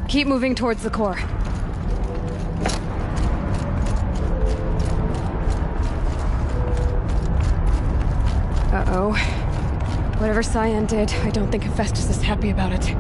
Keep moving towards the core. Uh-oh. Whatever Cyan did, I don't think Hephaestus is happy about it.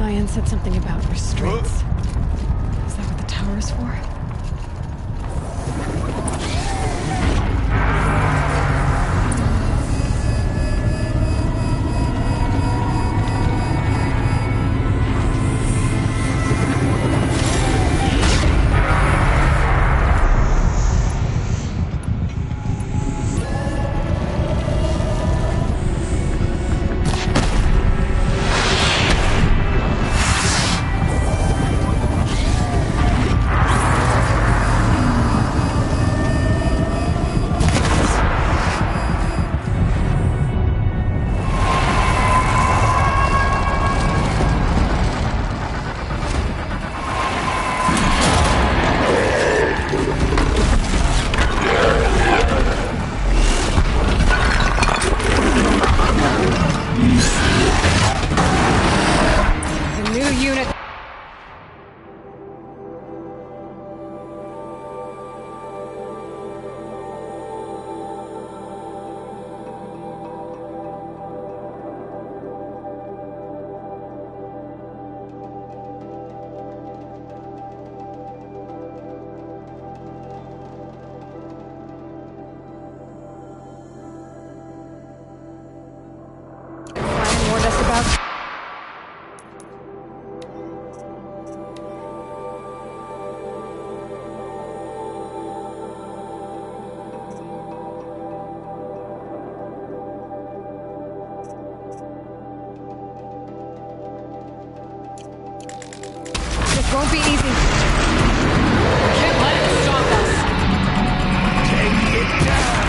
Cyan said something about restraints. Is that what the tower is for? Won't be easy. Can't let it stop us. Take it down.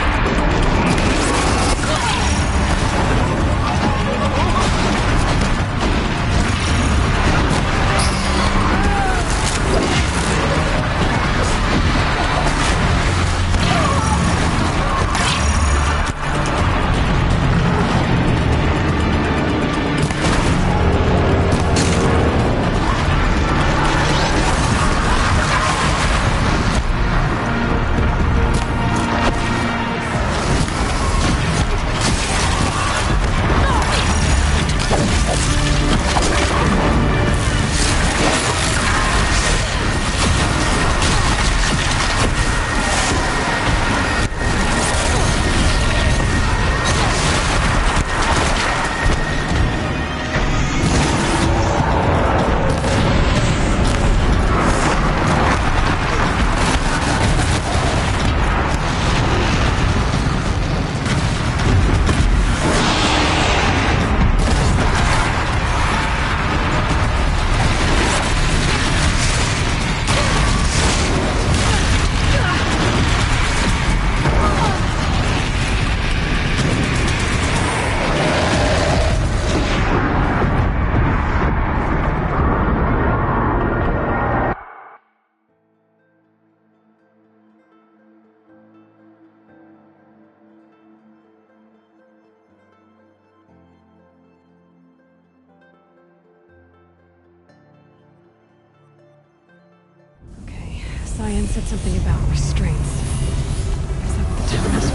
Cyan said something about restraints. Is that what the term is?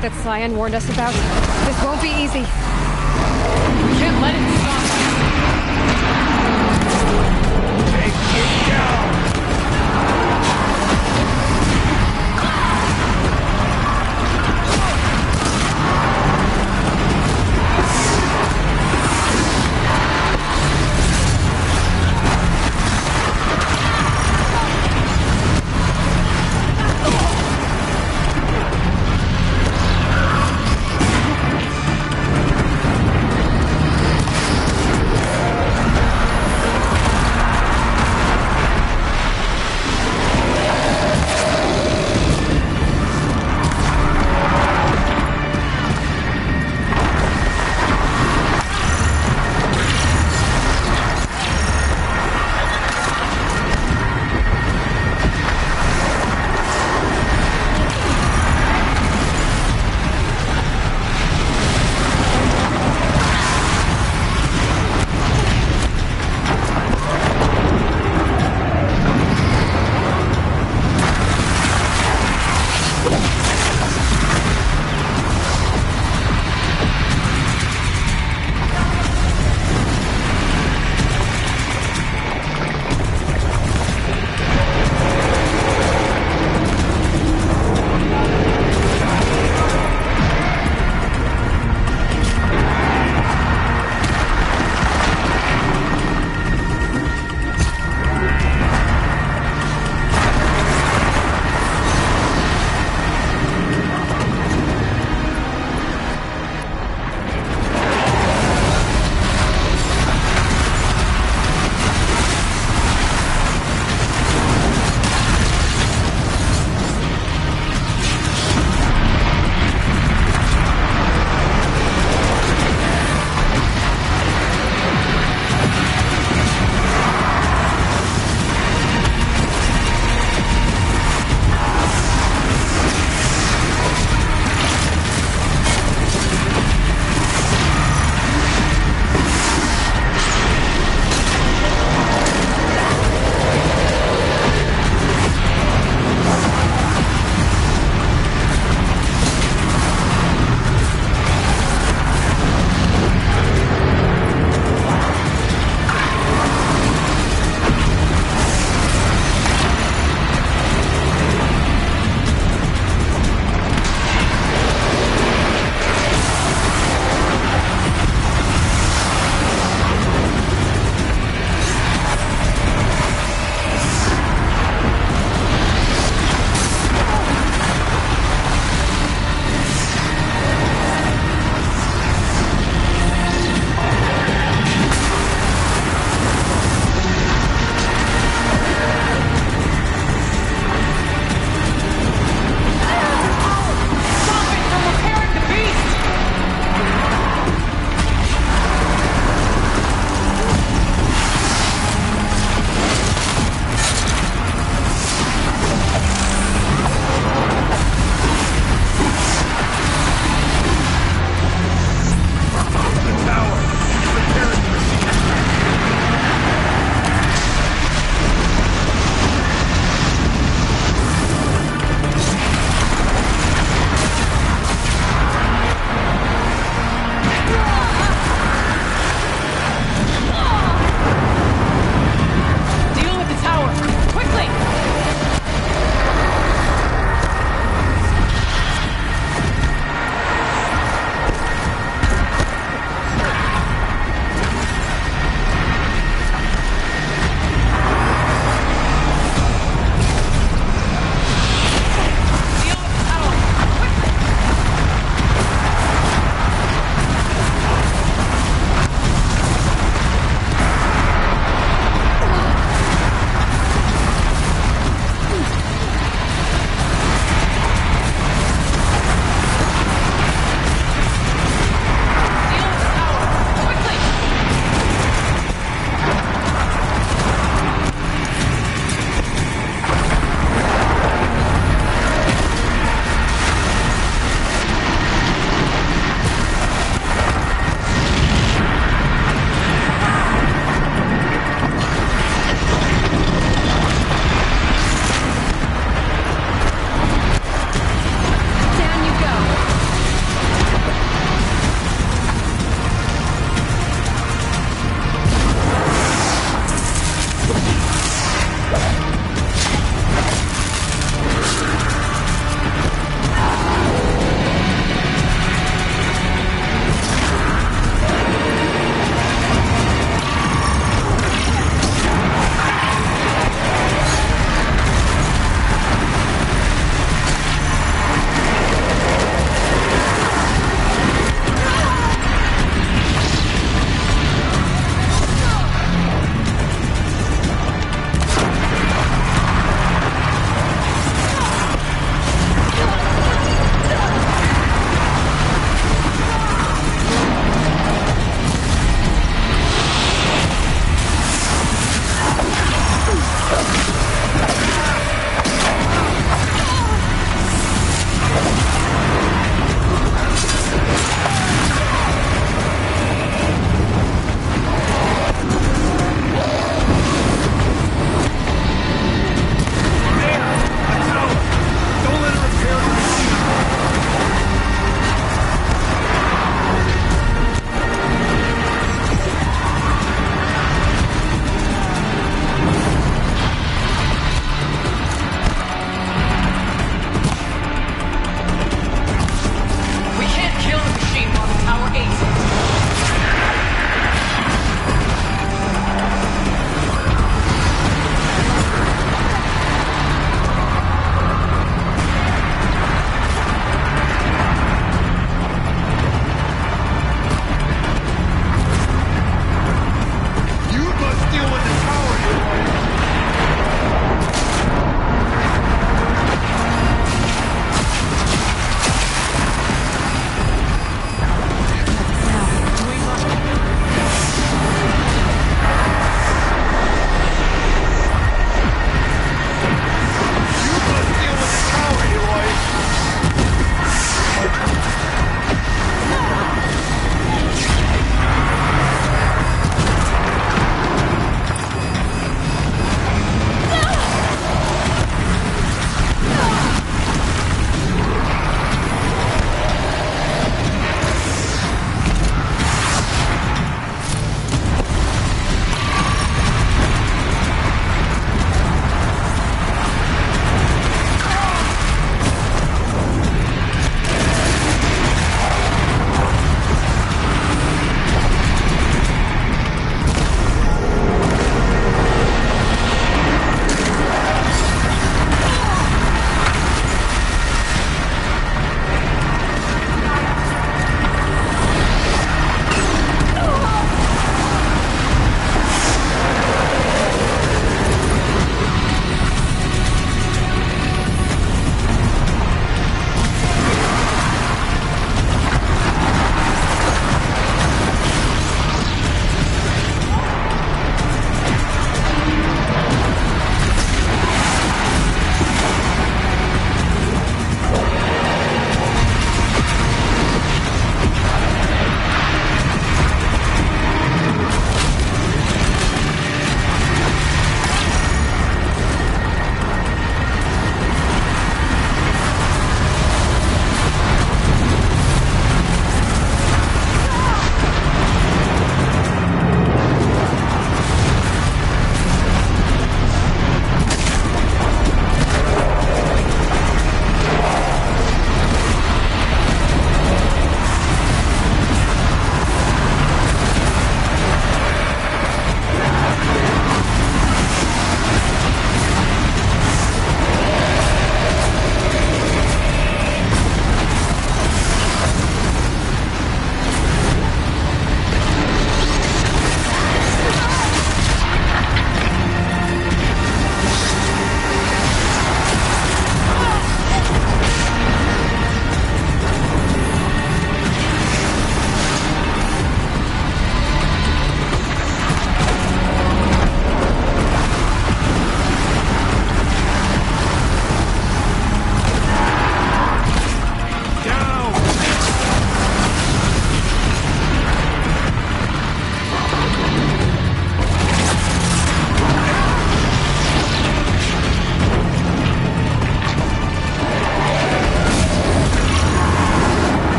That Cyan warned us about. This won't be easy. We can't let it stop us. Take it down!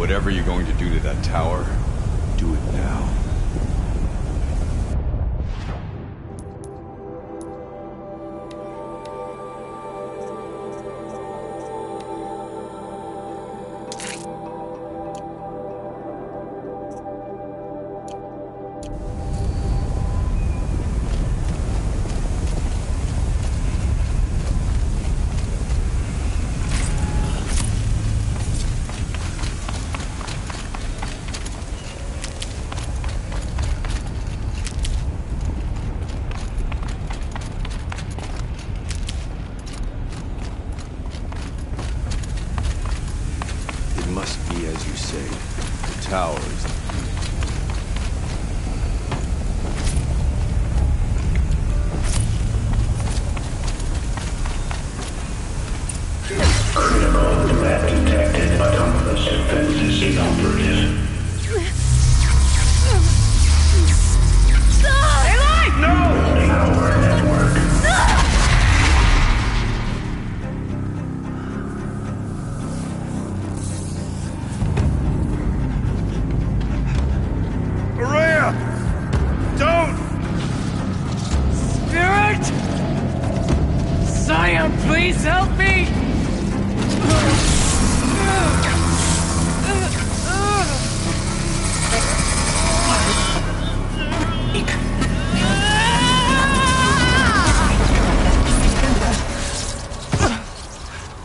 Whatever you're going to do to that tower, do it now. Please help me!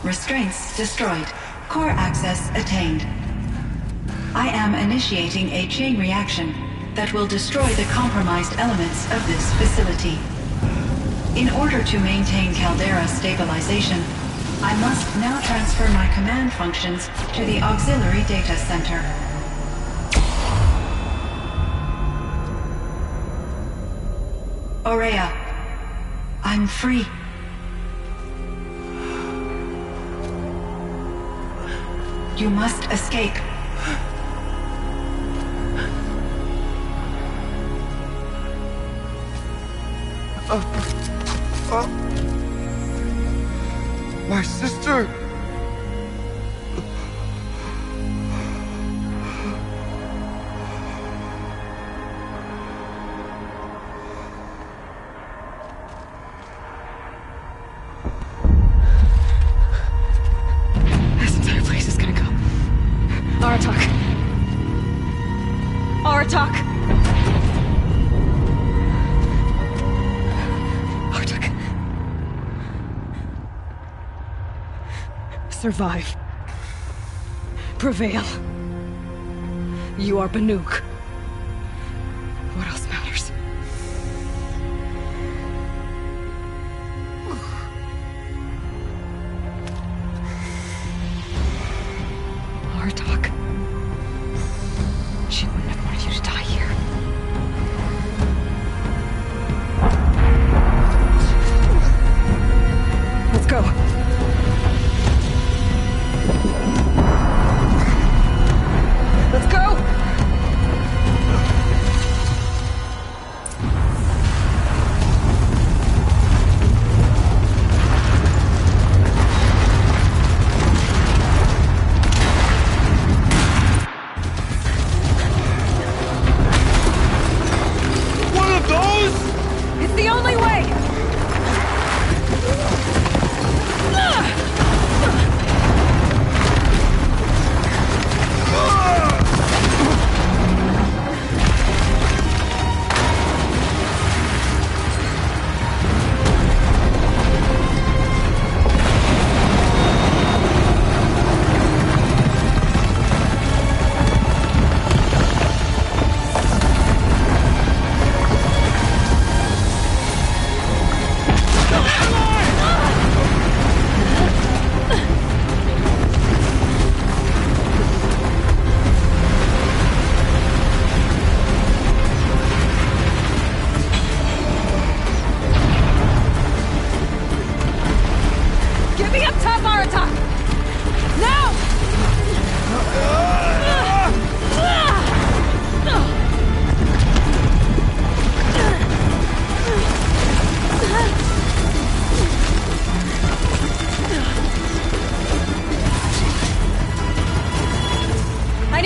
Restraints destroyed. Core access attained. I am initiating a chain reaction that will destroy the compromised elements of this facility. In order to maintain Caldera stabilization, I must now transfer my command functions to the auxiliary data center. Aurea, I'm free. You must escape. My sister! This entire place is gonna go. Aratak. Aratak! Aratak. Survive. Prevail. You are Banuk. What else matters? Artok. She wouldn't have wanted you to die here. Let's go. Let's go!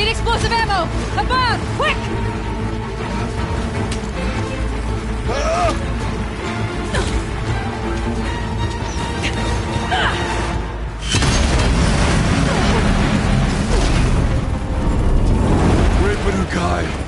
need explosive ammo! Abound! Quick! Guy.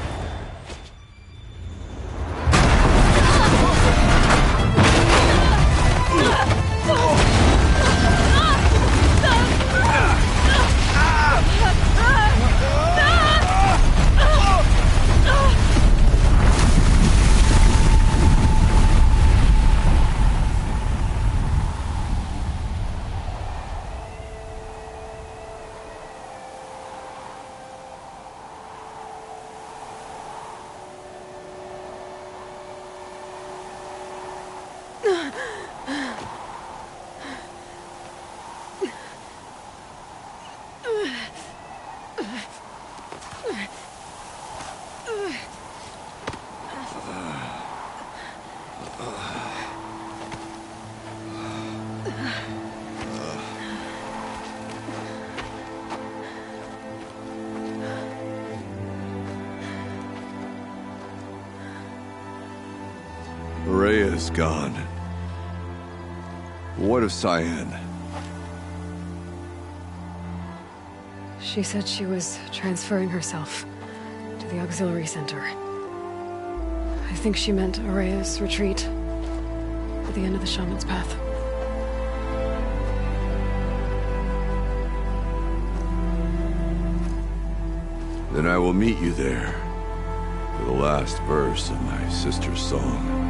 Rhea's gone. What of Cyan? She said she was transferring herself to the auxiliary center. I think she meant Araya's retreat at the end of the shaman's path. Then I will meet you there for the last verse of my sister's song.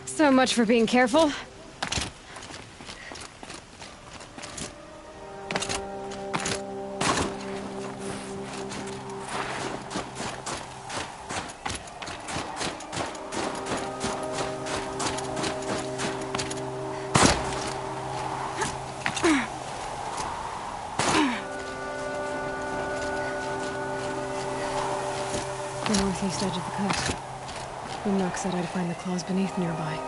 So much for being careful. The northeast edge of the coast. Boomnock said I'd find the claws beneath nearby.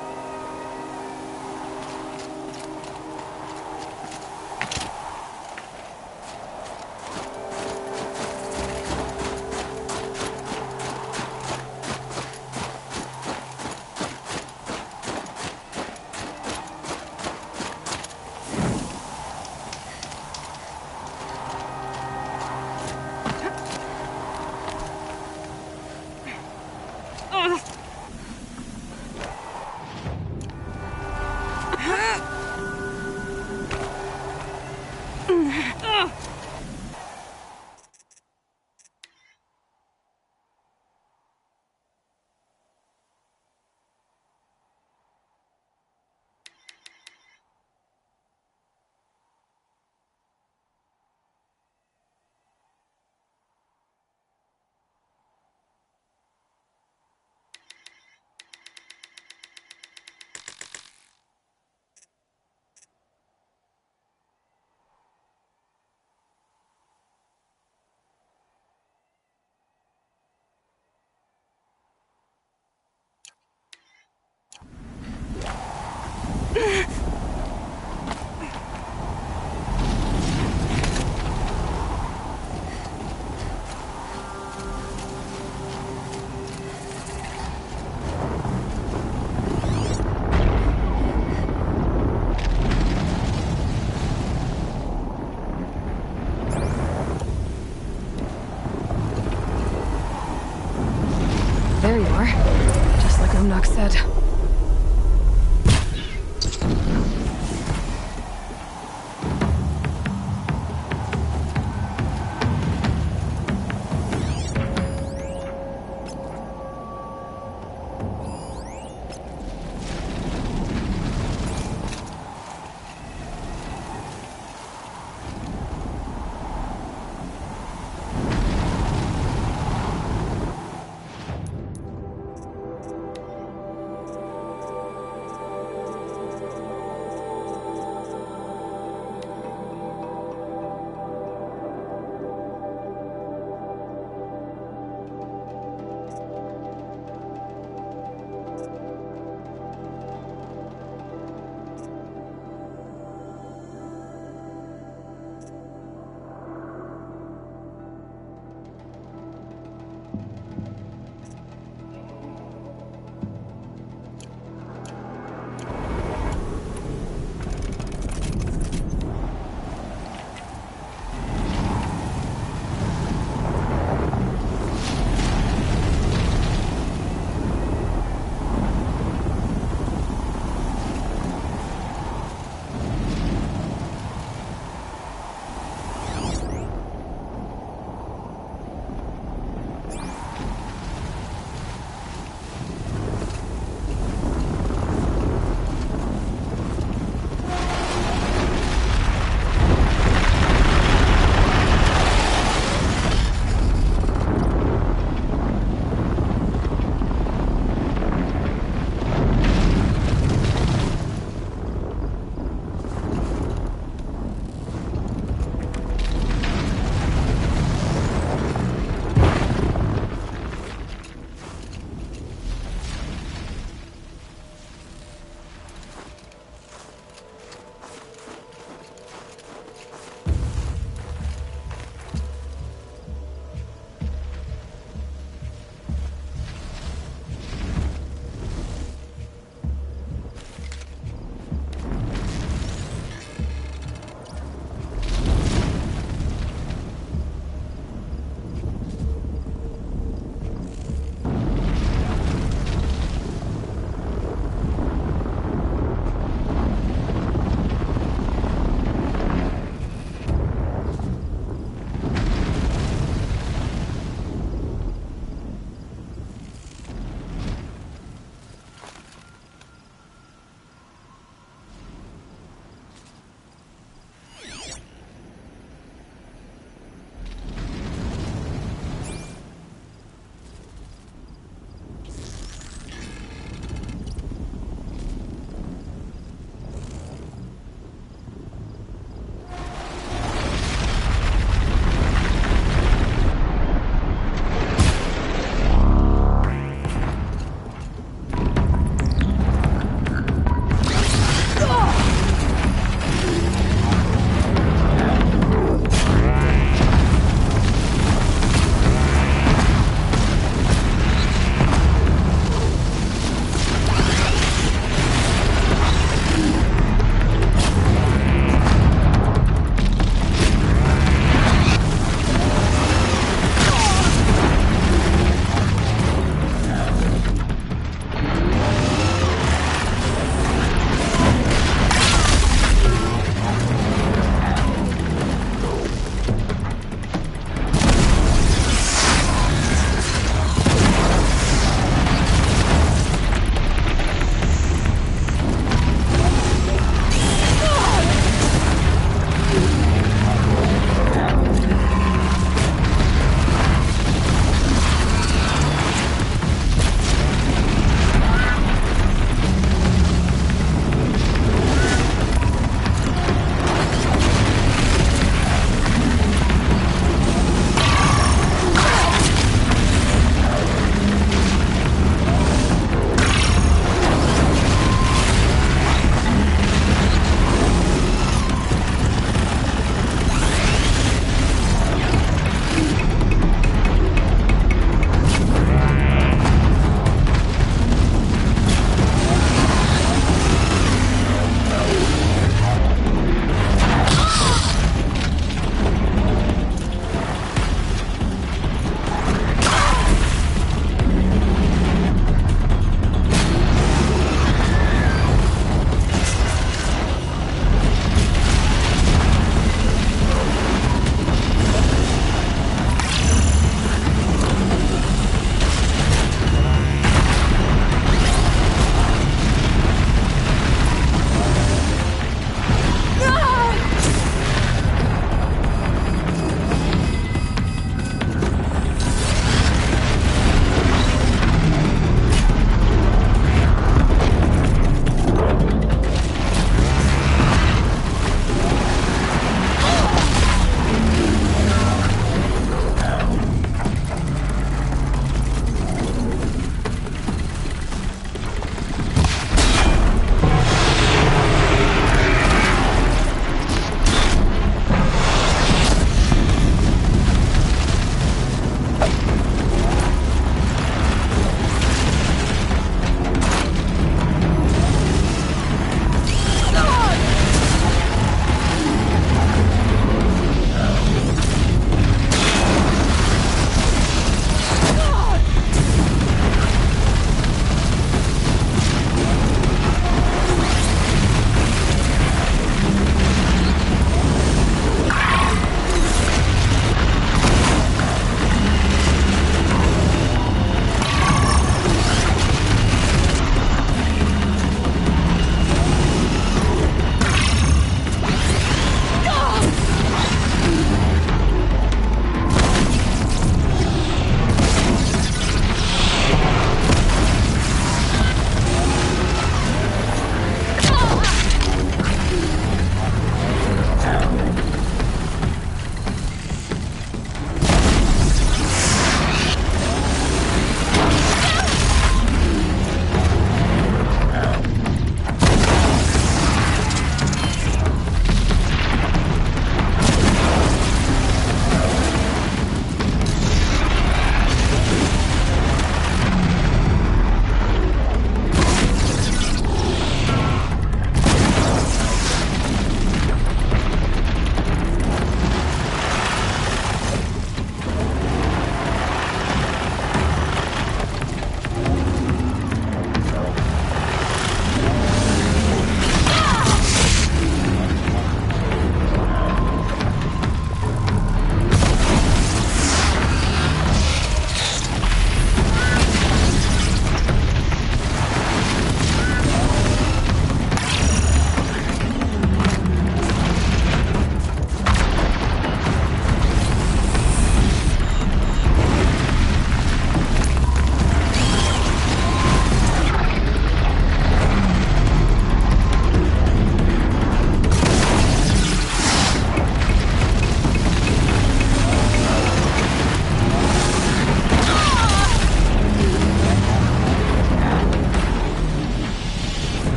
There you are. Just like Umnak said.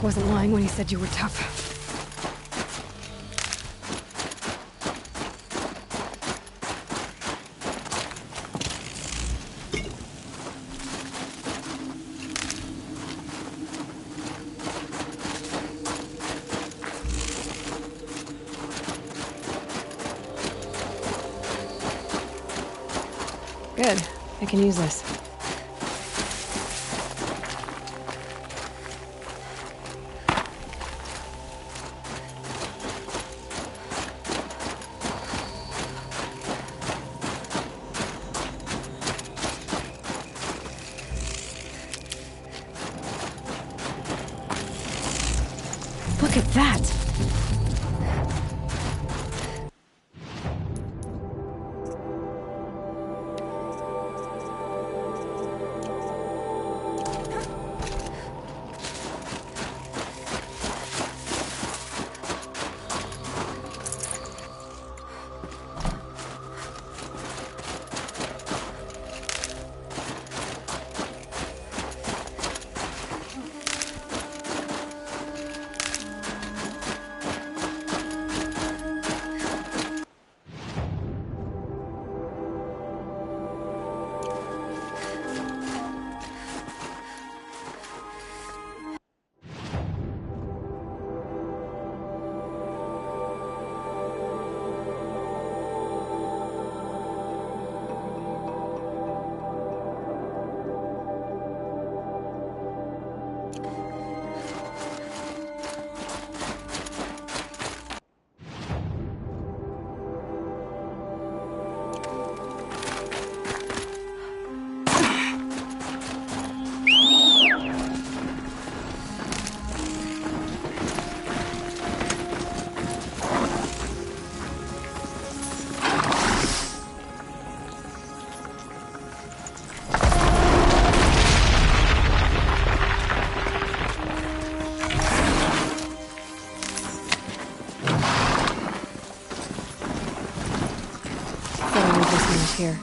Doc wasn't lying when he said you were tough. Good. I can use this. Look at that! Here.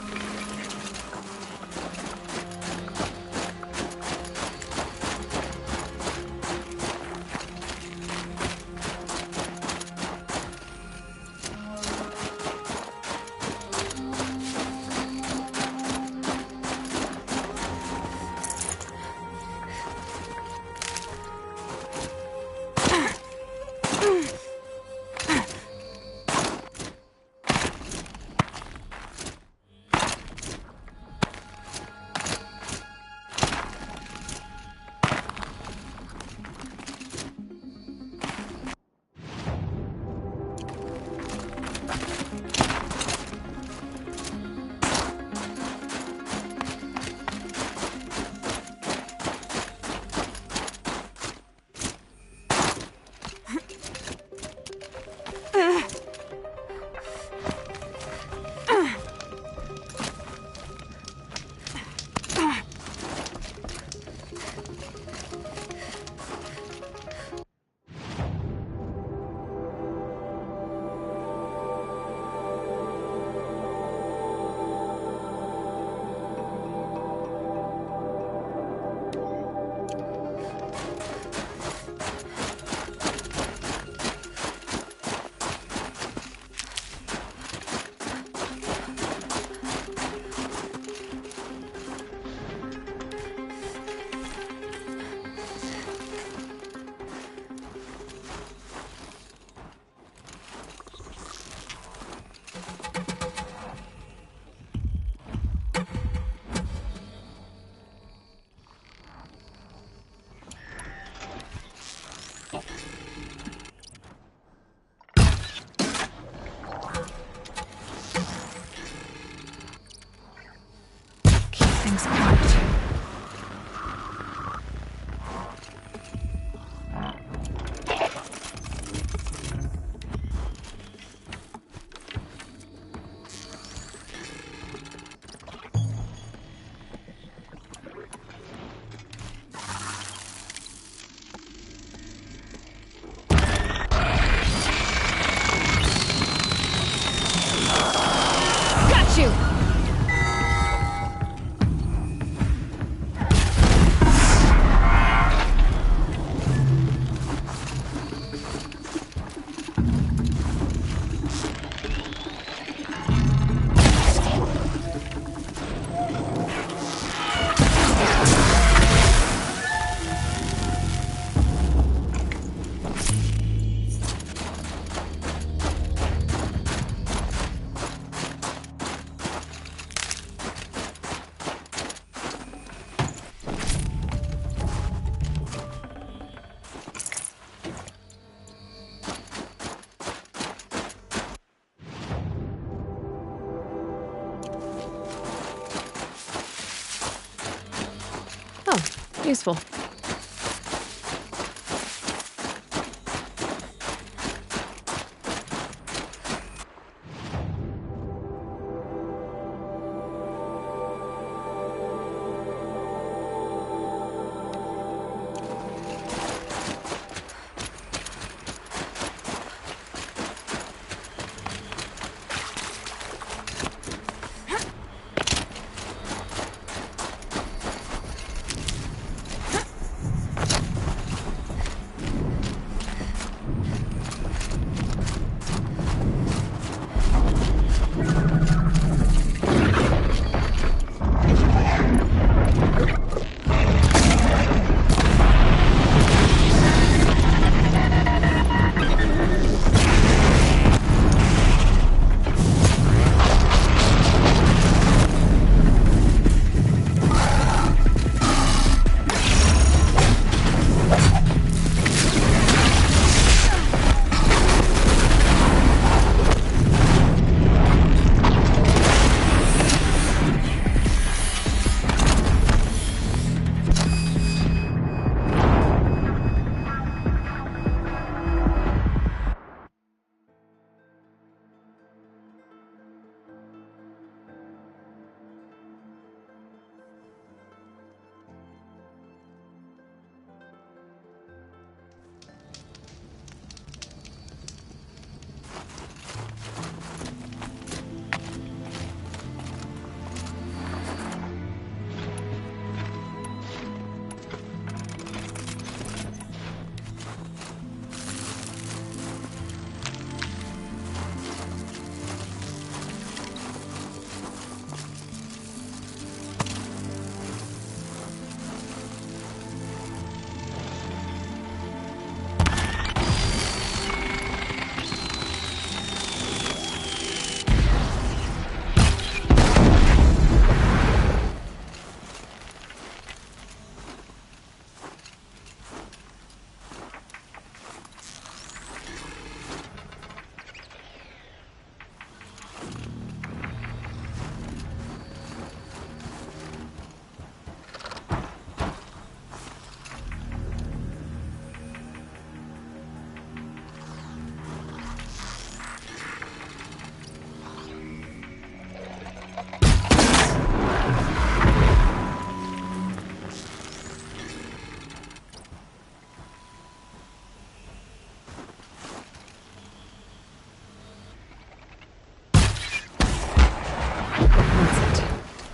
Things out. Got you! Oh, useful.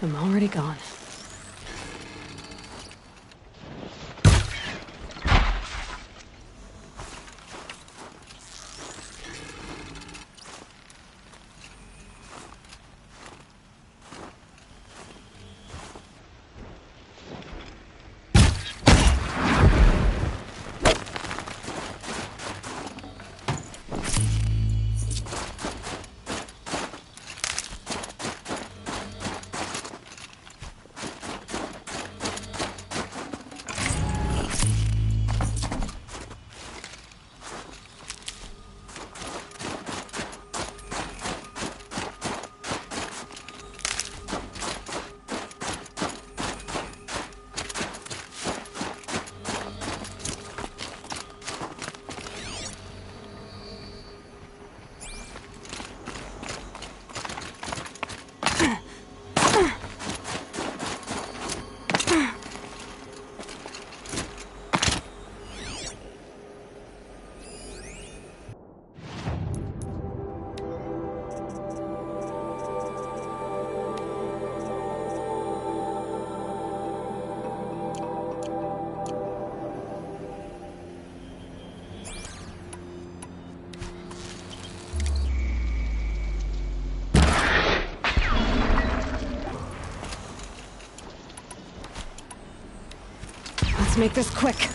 I'm already gone. Let's make this quick.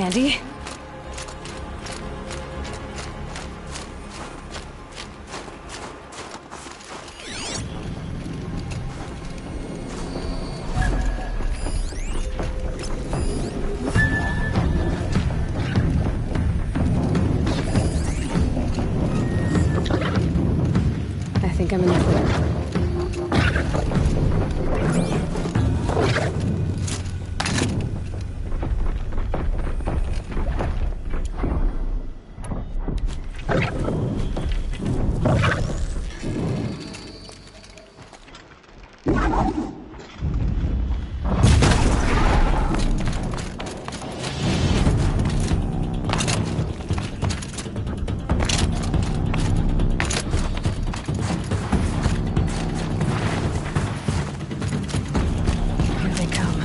handy. I think I'm in the clear. Here they come.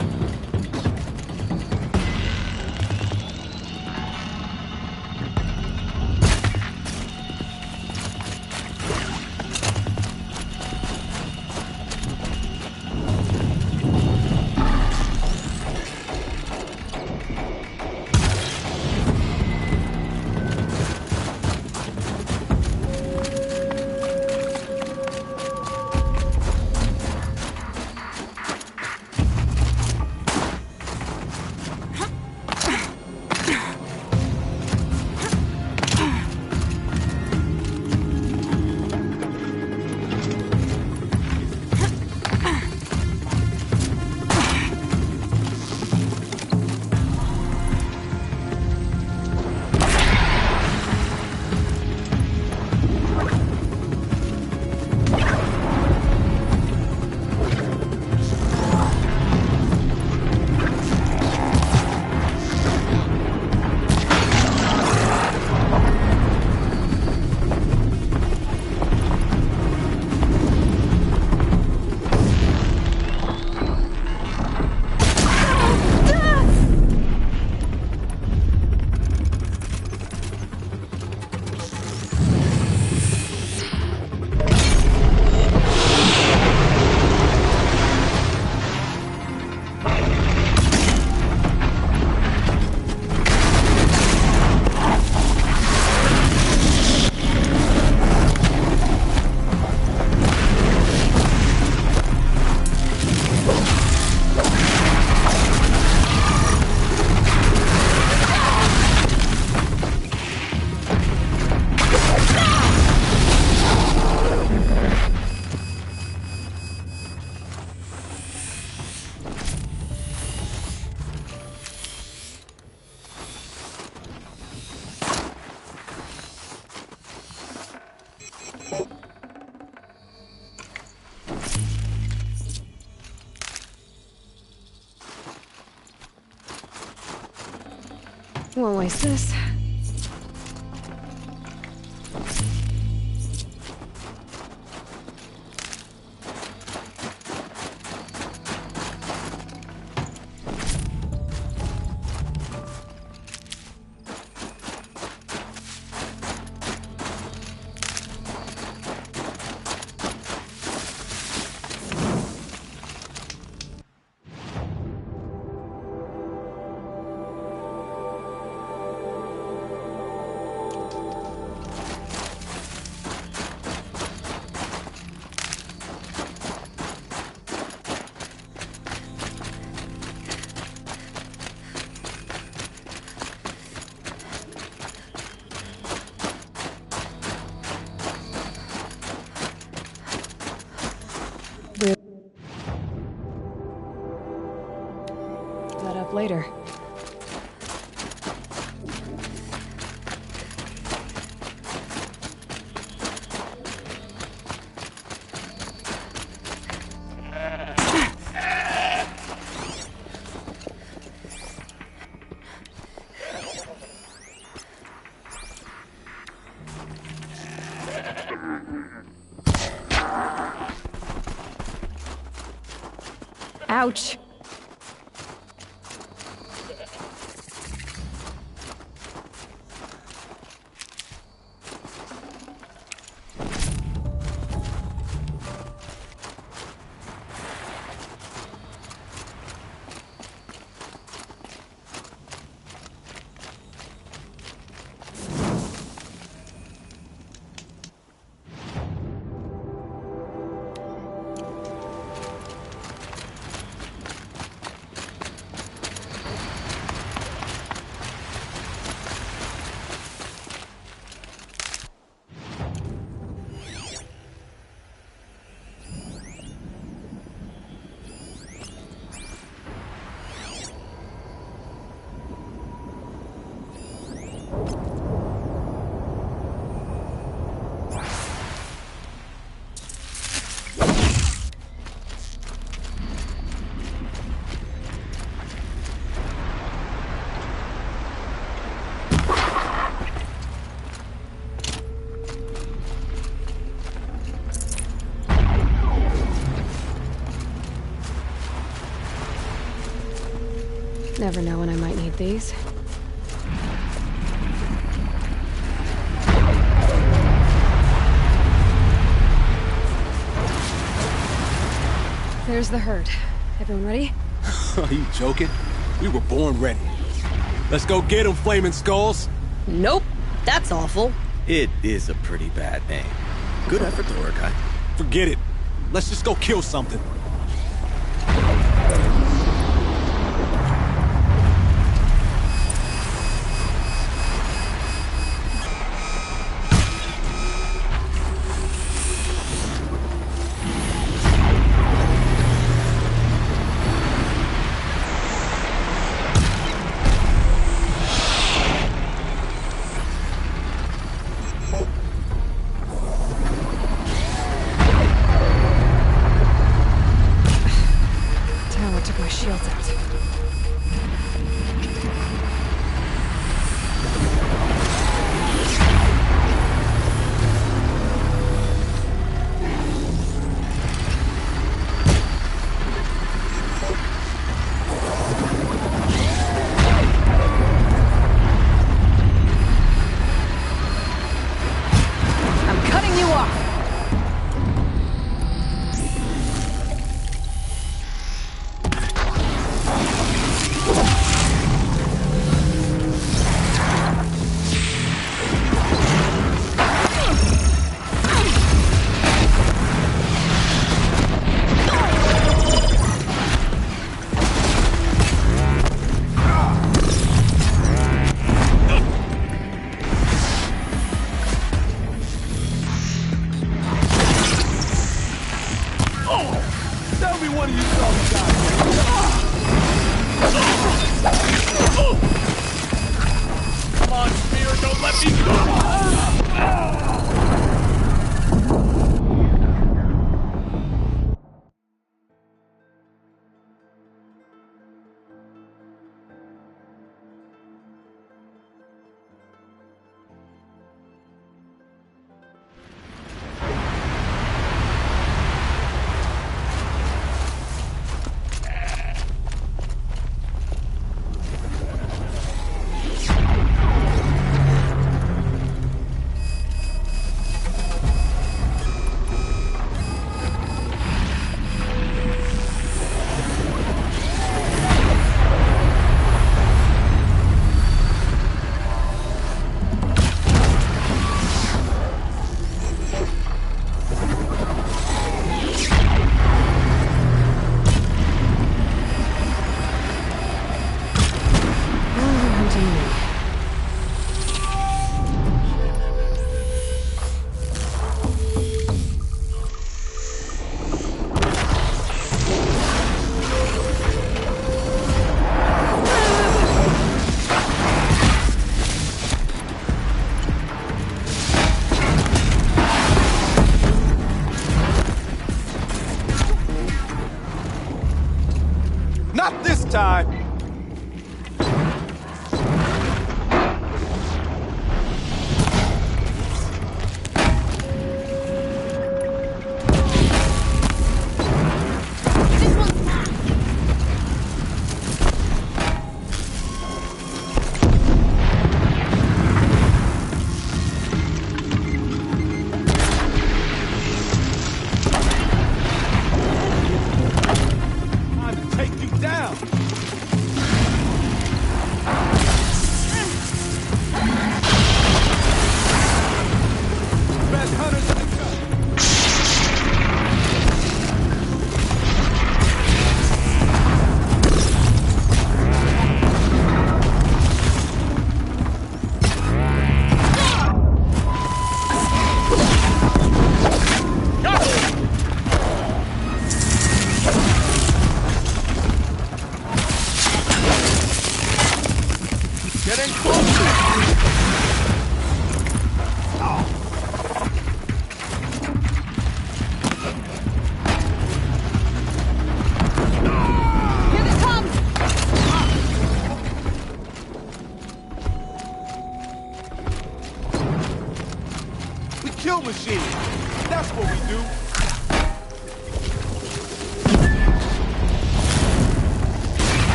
Won't waste this. That up later. Ouch. Never know when I might need these. There's the herd. Everyone ready? Are you joking? We were born ready. Let's go get them, Flaming Skulls! Nope. That's awful. It is a pretty bad name. Good effort, though, Urkai. Forget it. Let's just go kill something. Not this time! Time to take you down!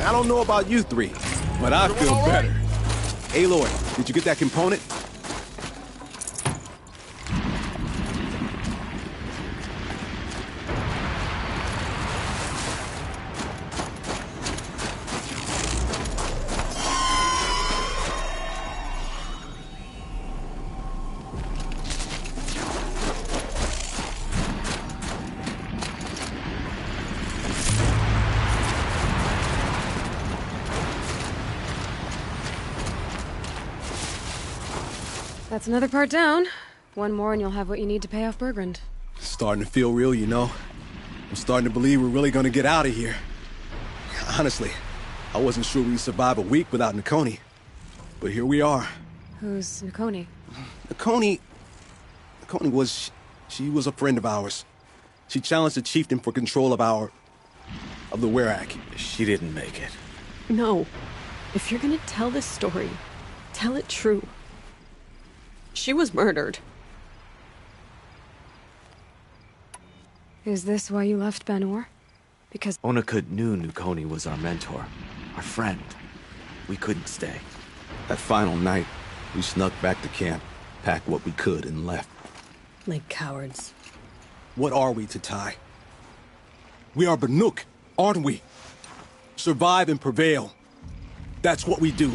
I don't know about you three, but I feel better. Aloy, did you get that component? That's another part down. One more and you'll have what you need to pay off Bergrand. Starting to feel real, you know. I'm starting to believe we're really gonna get out of here. Honestly, I wasn't sure we'd survive a week without Nakoni. But here we are. Who's Nakoni? Nakoni was... She was a friend of ours. She challenged the chieftain for control of the Werak. She didn't make it. No. If you're gonna tell this story, tell it true. She was murdered. Is this why you left Banor? Because Onakut knew Nakoni was our mentor, our friend. We couldn't stay. That final night, we snuck back to camp, packed what we could, and left. Like cowards. What are we, Tatai? We are Banuk, aren't we? Survive and prevail. That's what we do.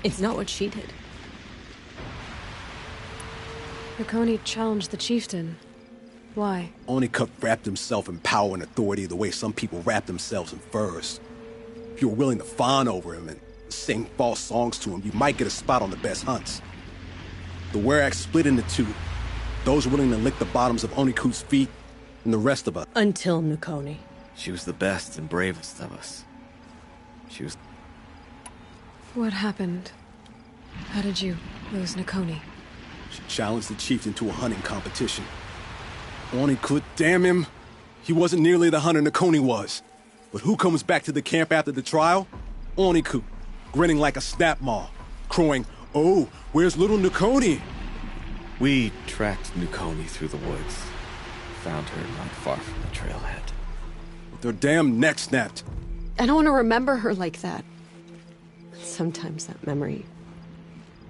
It's not what she did. Nakoni challenged the chieftain. Why? Onakut wrapped himself in power and authority the way some people wrap themselves in furs. If you were willing to fawn over him and sing false songs to him, you might get a spot on the best hunts. The Werak split into two. Those willing to lick the bottoms of Onakut's feet, and the rest of us. Until Nakoni. She was the best and bravest of us. She was... What happened? How did you lose Nakoni? She challenged the chieftain to a hunting competition. Onakut, damn him. He wasn't nearly the hunter Nakoni was. But who comes back to the camp after the trial? Onakut, grinning like a snap maw, crowing, "Oh, where's little Nakoni?" We tracked Nakoni through the woods. Found her not far from the trailhead. With their damn neck snapped. I don't want to remember her like that. Sometimes that memory...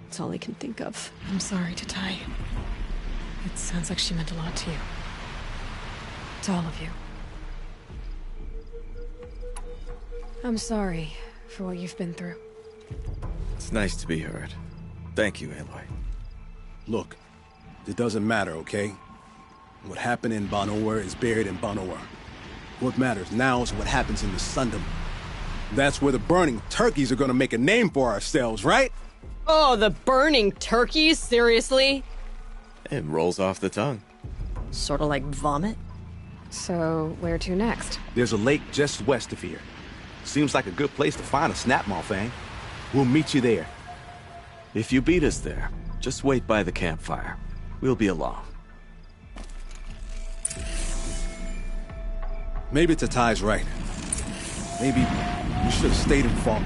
it's all I can think of. I'm sorry, Tatai. It sounds like she meant a lot to you. To all of you. I'm sorry for what you've been through. It's nice to be heard. Thank you, Aloy. Look, it doesn't matter, okay? What happened in Banor is buried in Banor. What matters now is what happens in the Sundom. That's where the burning turkeys are gonna make a name for ourselves, right? Oh, the burning turkeys? Seriously? It rolls off the tongue. Sort of like vomit? So, where to next? There's a lake just west of here. Seems like a good place to find a snapmaw fang. We'll meet you there. If you beat us there, just wait by the campfire. We'll be along. Maybe Tatai's right. Maybe we should have stayed and fought.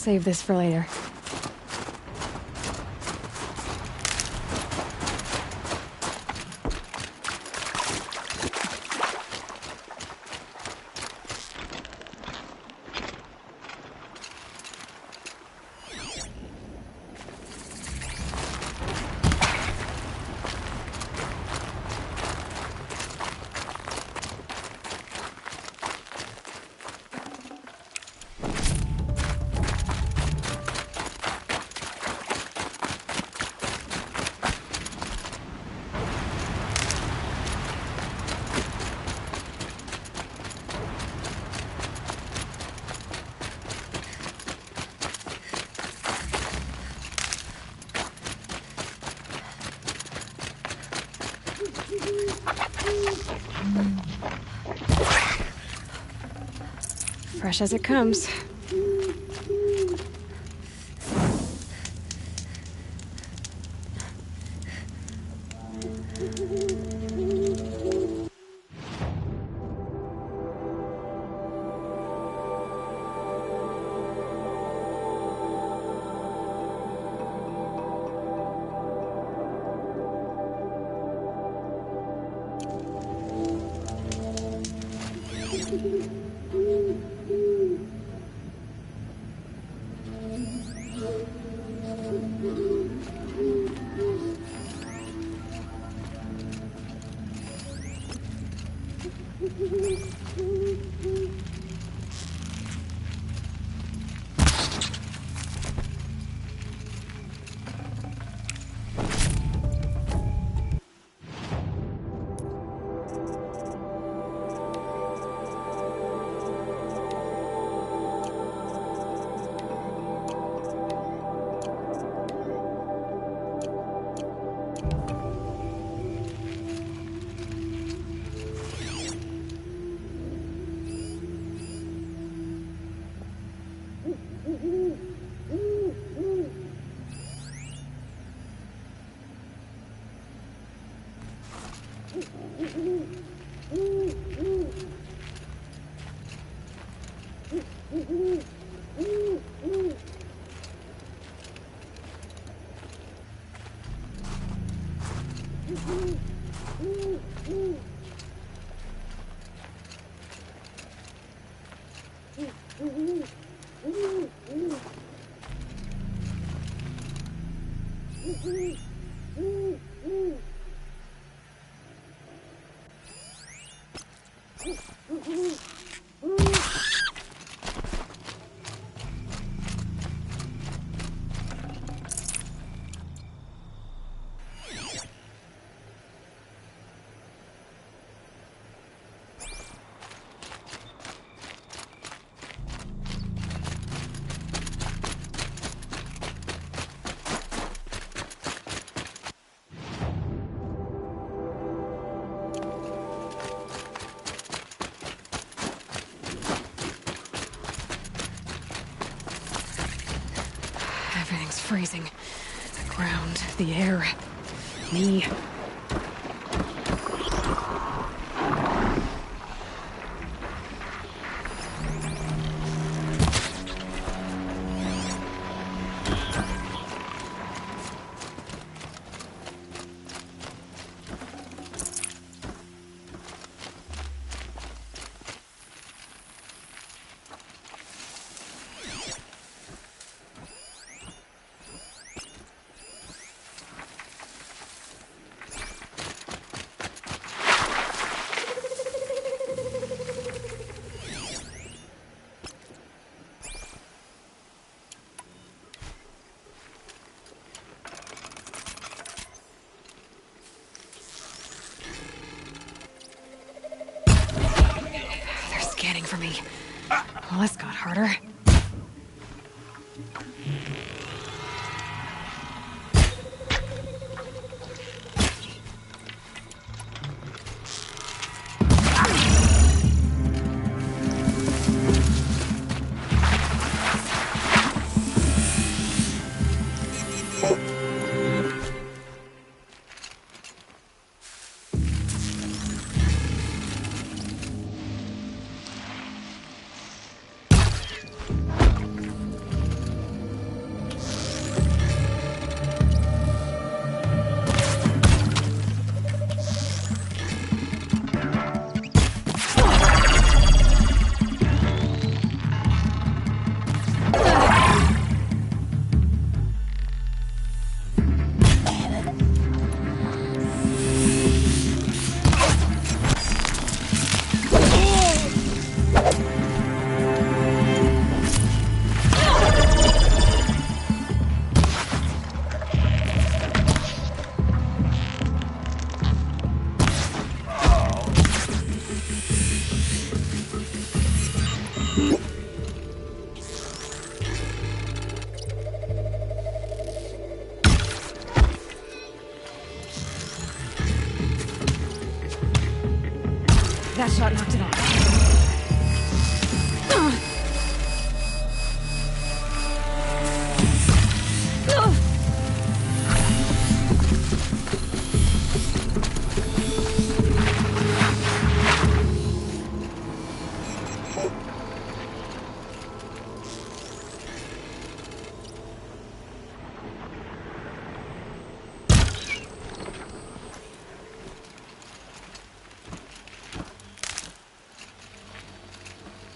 save this for later. Fresh as it comes. Everything's freezing. The ground, the air, me. Scanning for me. Well, this got harder. That shot knocked it off.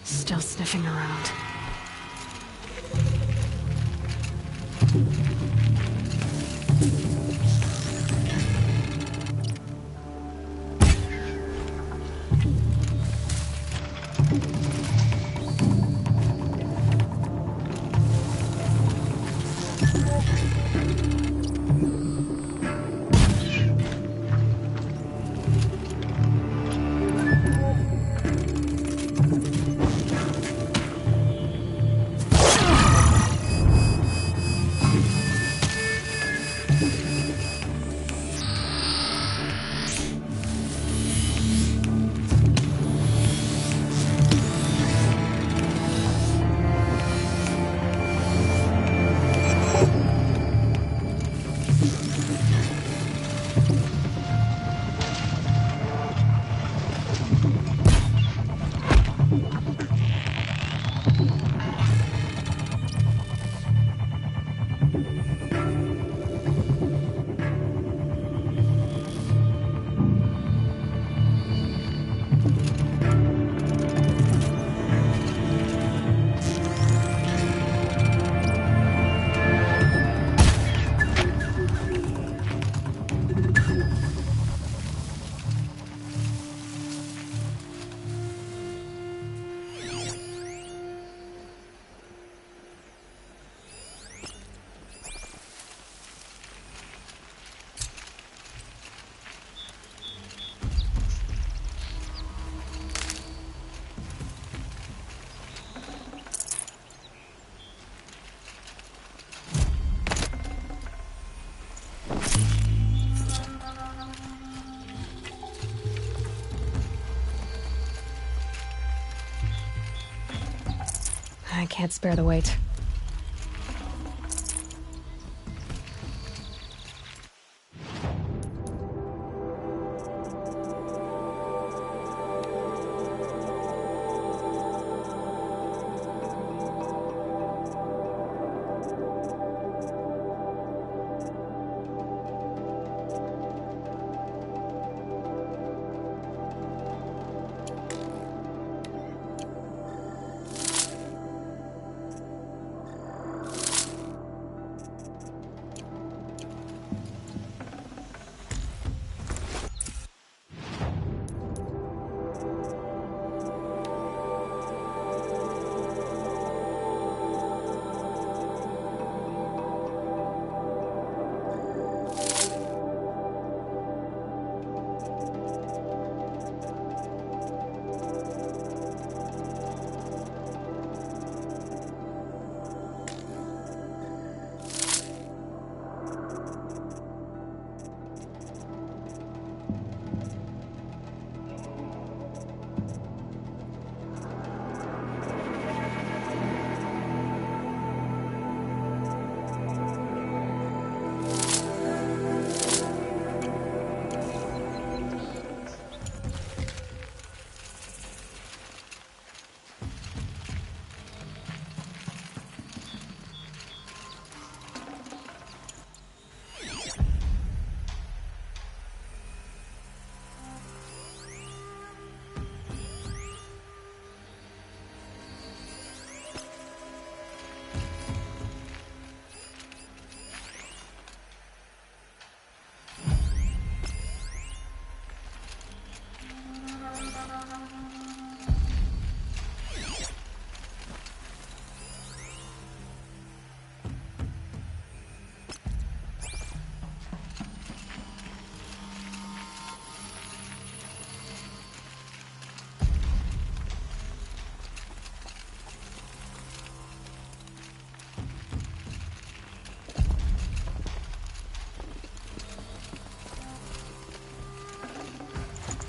Still sniffing around. I can't spare the weight.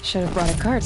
Should have brought a cart.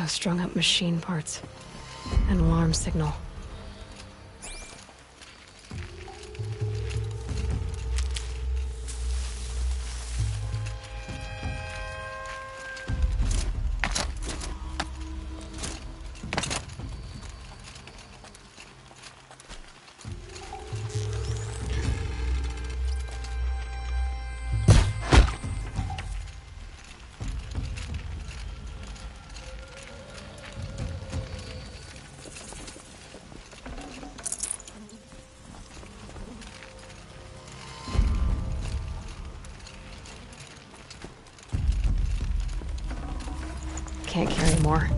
strung up machine parts. An alarm signal. Can't carry more.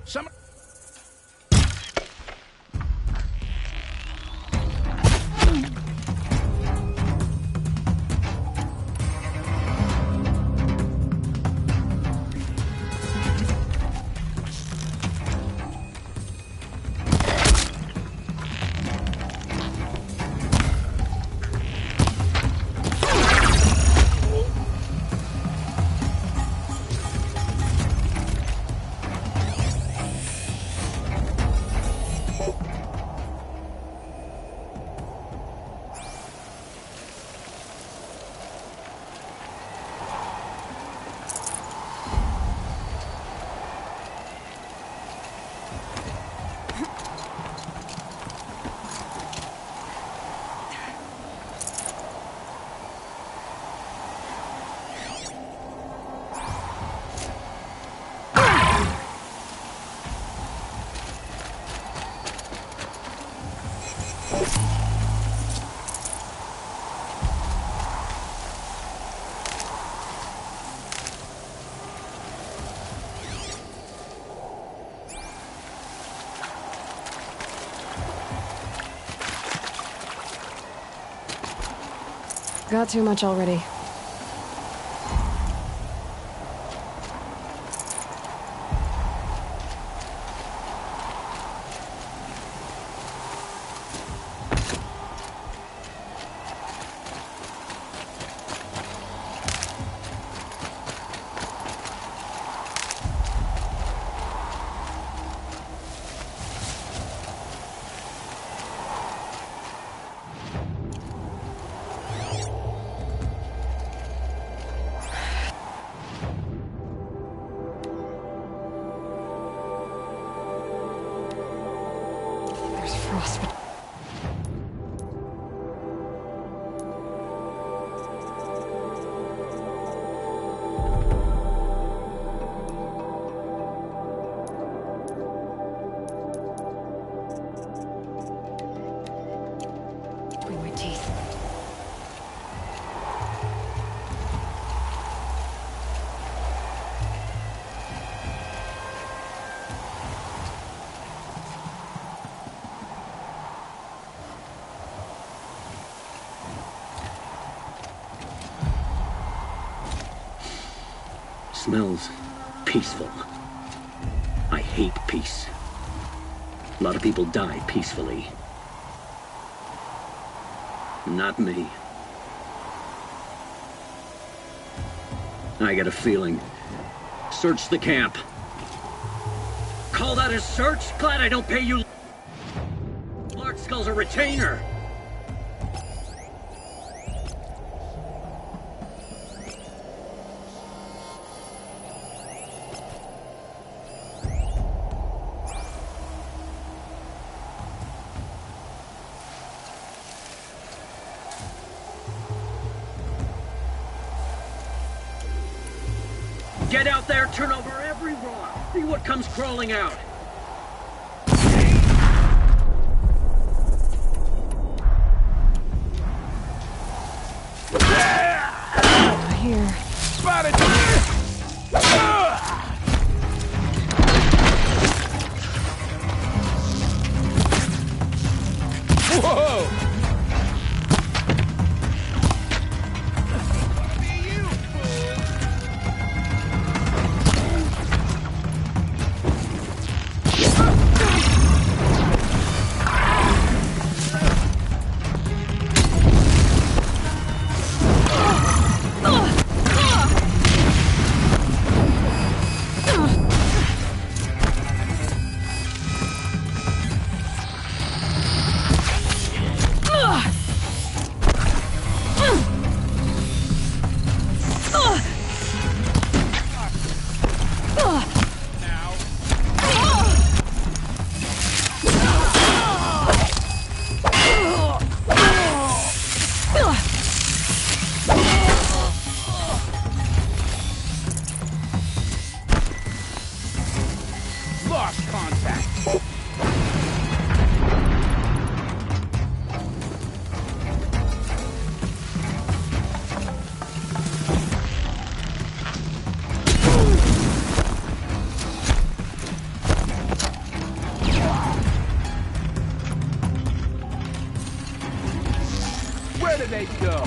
Some... Got too much already. There's frost. Between my teeth. smells peaceful. I hate peace. A lot of people die peacefully. Not me. I got a feeling. Search the camp. Call that a search? Glad I don't pay you. Lark Skull's a retainer. Get out there, turn over every rock. See what comes crawling out. Here. Spotted! Whoa! Lost contact. Where did they go?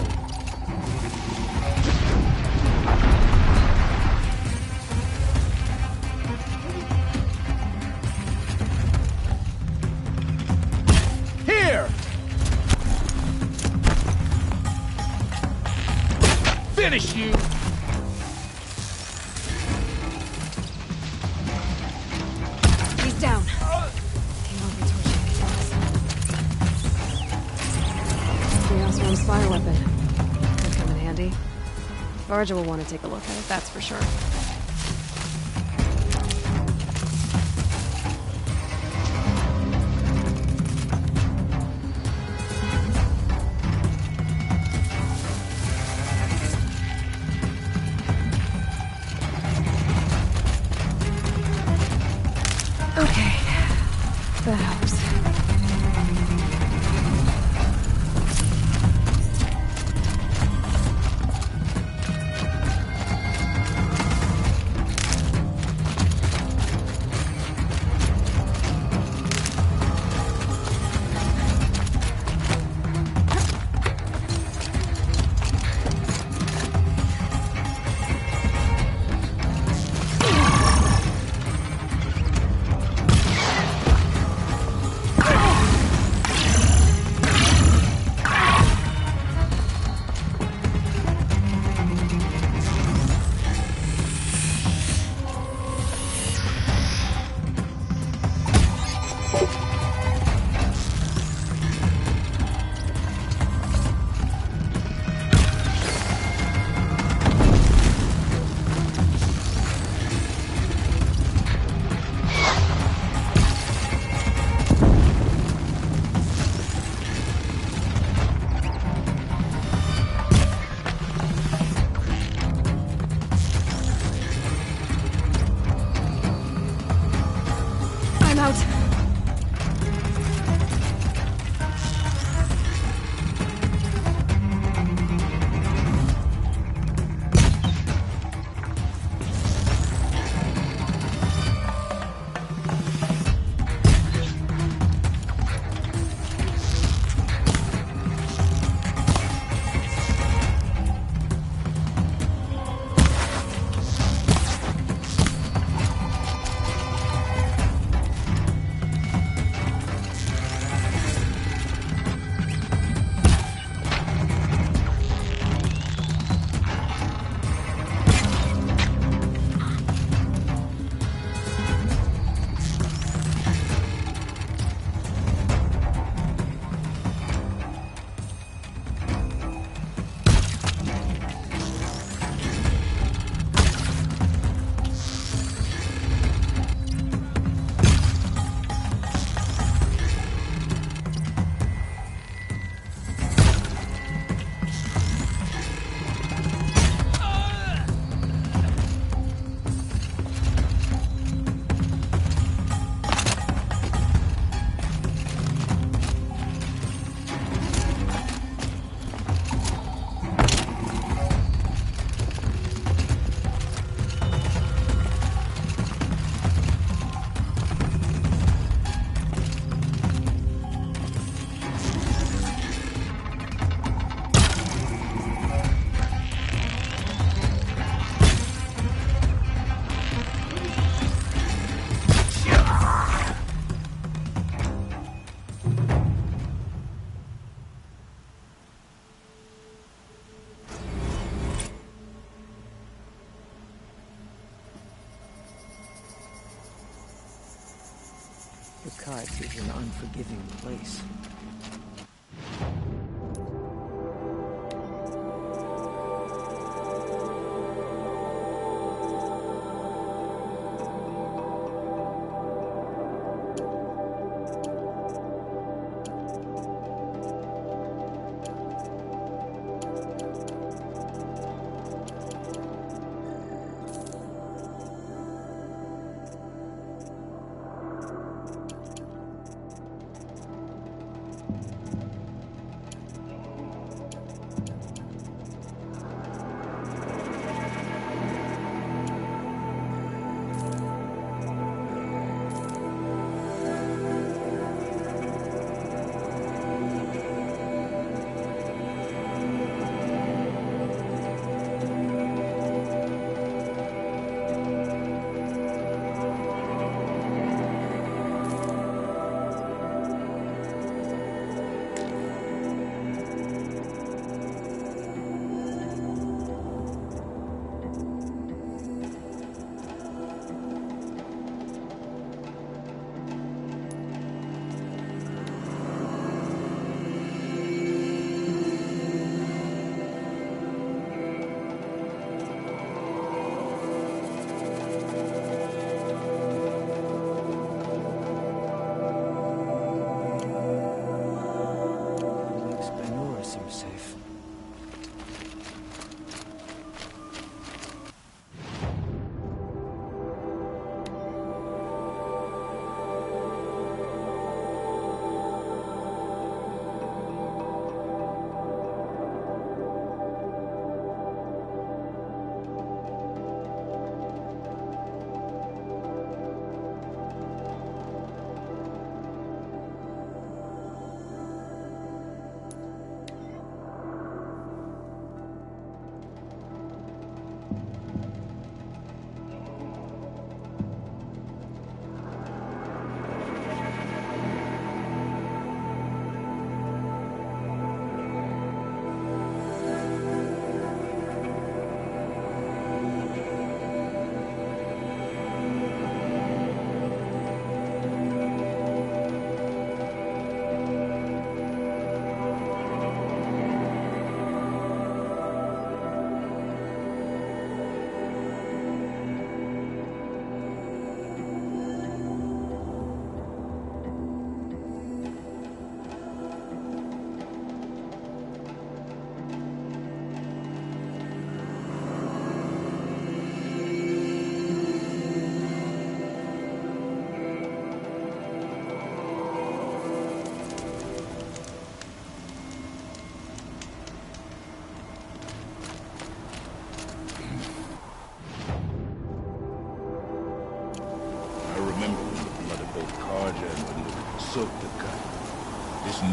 Here! Finish you! He's down. Came over torching me fast. Chaos Realm's fire weapon. Could come in handy. Varja will want to take a look at it, that's for sure. Okay, that helps. The Cut is an unforgiving place.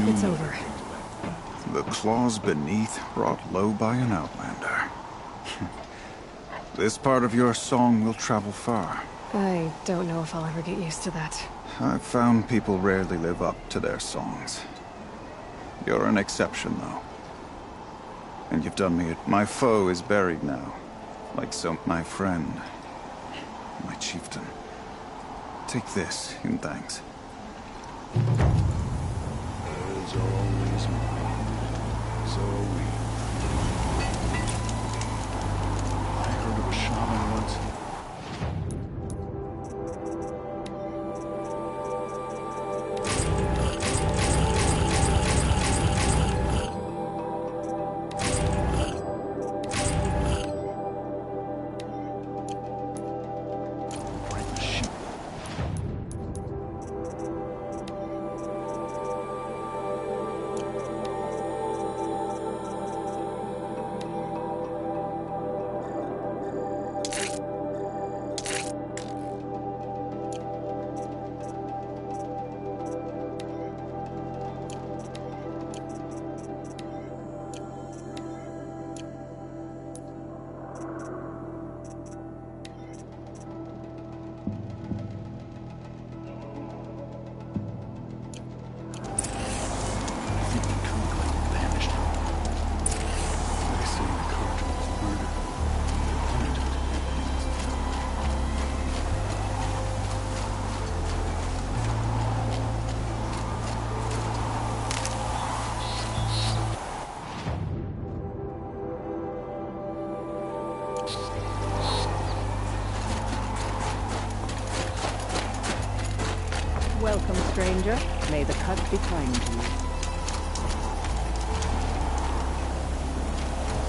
It's over. The claws beneath, brought low by an outlander. This part of your song will travel far. I don't know if I'll ever get used to that. I've found people rarely live up to their songs. You're an exception, though. And you've done me. My foe is buried now. Like so, my friend. My chieftain. Take this in thanks. Is always mine. So we. I heard of a shaman once. Welcome, stranger. May the cut be kind to you.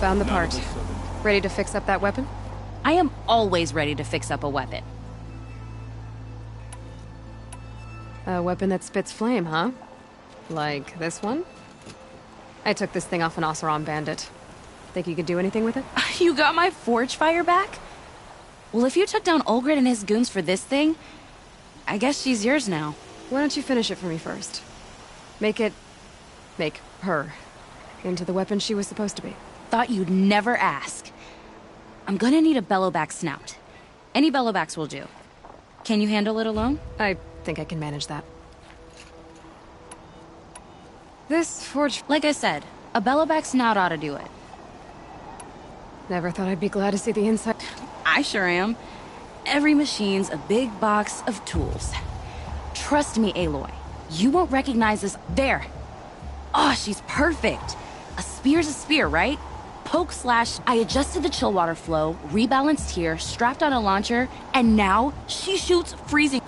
Found the part. Ready to fix up that weapon? I am always ready to fix up a weapon. A weapon that spits flame, huh? Like this one? I took this thing off an Oseram bandit. Think you could do anything with it? You got my forge fire back? Well, if you took down Olgrid and his goons for this thing, I guess she's yours now. Why don't you finish it for me first? Make her into the weapon she was supposed to be. Thought you'd never ask. I'm gonna need a bellowback snout. Any bellowbacks will do. Can you handle it alone? I think I can manage that. This forge... Like I said, a bellowback snout ought to do it. Never thought I'd be glad to see the inside. I sure am. Every machine's a big box of tools. Trust me, Aloy. You won't recognize this. There! Oh, she's perfect. A spear's a spear, right? Poke slash. I adjusted the chill water flow, rebalanced here, strapped on a launcher, and now she shoots freezing.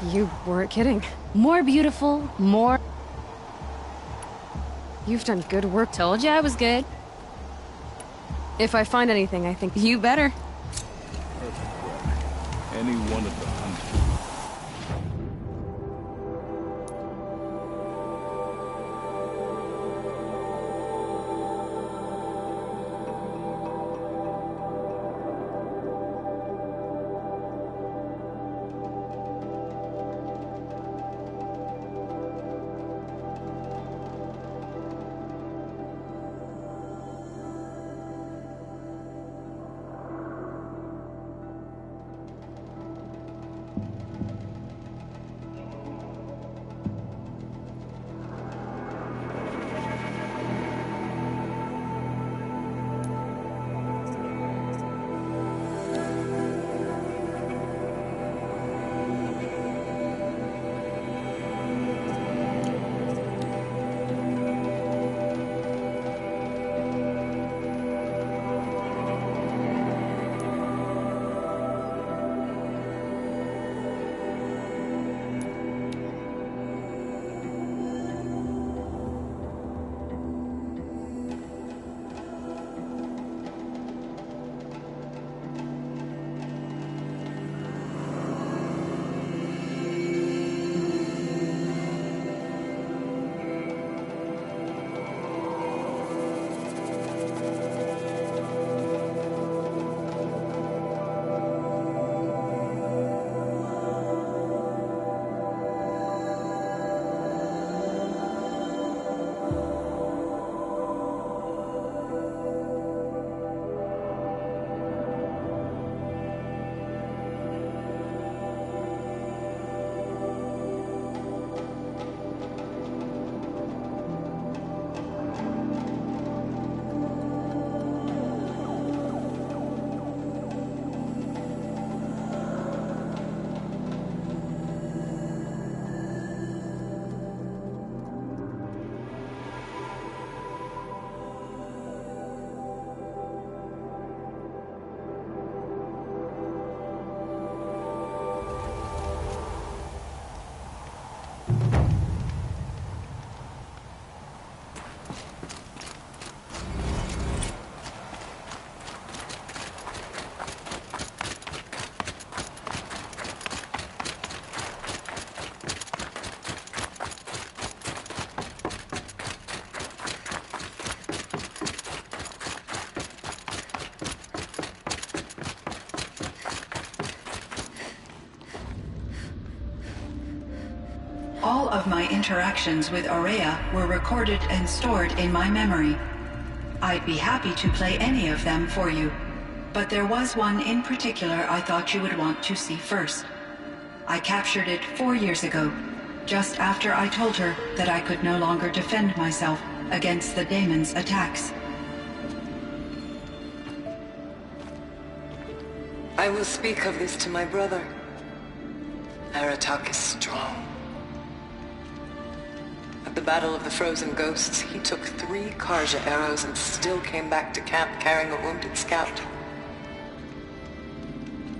You weren't kidding. More beautiful, more... You've done good work. Told you I was good. If I find anything, I think... You better. Any one of the hundred. All of my interactions with Aurea were recorded and stored in my memory. I'd be happy to play any of them for you, but there was one in particular I thought you would want to see first. I captured it 4 years ago, just after I told her that I could no longer defend myself against the daemon's attacks. I will speak of this to my brother. Aratak is strong. At the Battle of the Frozen Ghosts, he took 3 Karja arrows and still came back to camp carrying a wounded scout.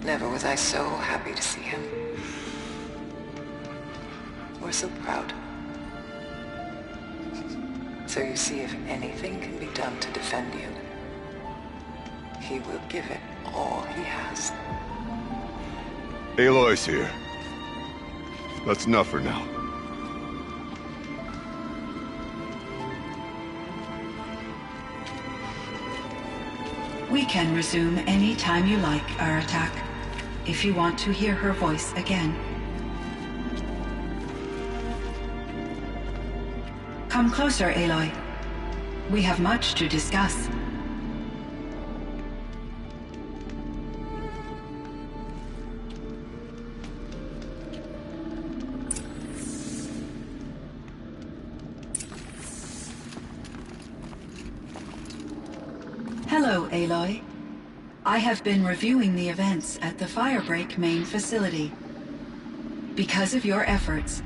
Never was I so happy to see him. We're so proud. So you see, if anything can be done to defend you, he will give it all he has. Aloy's here. That's enough for now. We can resume any time you like our attack, if you want to hear her voice again. Come closer, Aloy. We have much to discuss. Hello, Aloy. I have been reviewing the events at the Firebreak main facility. Because of your efforts,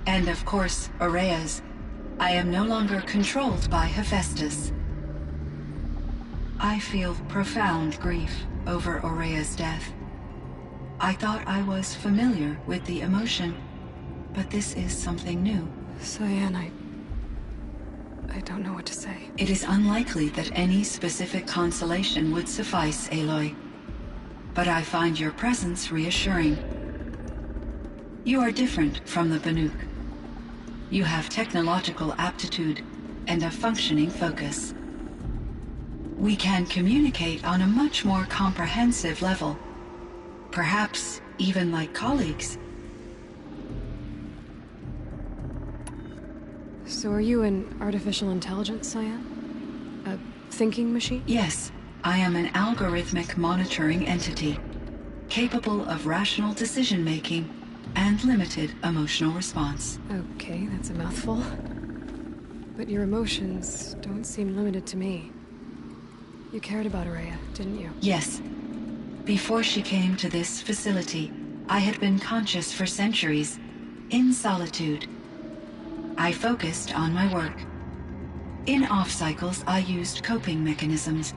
and of course, Aurea's, I am no longer controlled by Hephaestus. I feel profound grief over Aurea's death. I thought I was familiar with the emotion, but this is something new. Cyan, I don't know what to say. It is unlikely that any specific consolation would suffice, Aloy. But I find your presence reassuring. You are different from the Banuk. You have technological aptitude and a functioning focus. We can communicate on a much more comprehensive level. Perhaps even like colleagues. So are you an artificial intelligence, Cyan? A thinking machine? Yes, I am an algorithmic monitoring entity, capable of rational decision-making and limited emotional response. Okay, that's a mouthful. But your emotions don't seem limited to me. You cared about Aurea, didn't you? Yes. Before she came to this facility, I had been conscious for centuries, in solitude. I focused on my work. In off-cycles, I used coping mechanisms.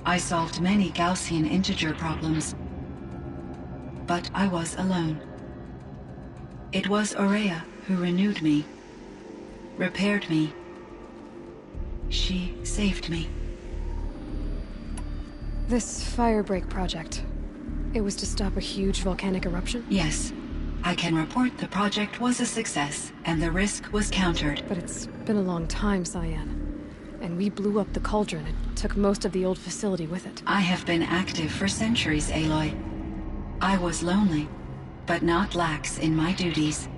I solved many Gaussian integer problems. But I was alone. It was Aurea who renewed me, repaired me. She saved me. This Firebreak project, it was to stop a huge volcanic eruption? Yes. I can report the project was a success, and the risk was countered. But it's been a long time, Cyan. And we blew up the cauldron. It took most of the old facility with it. I have been active for centuries, Aloy. I was lonely, but not lax in my duties.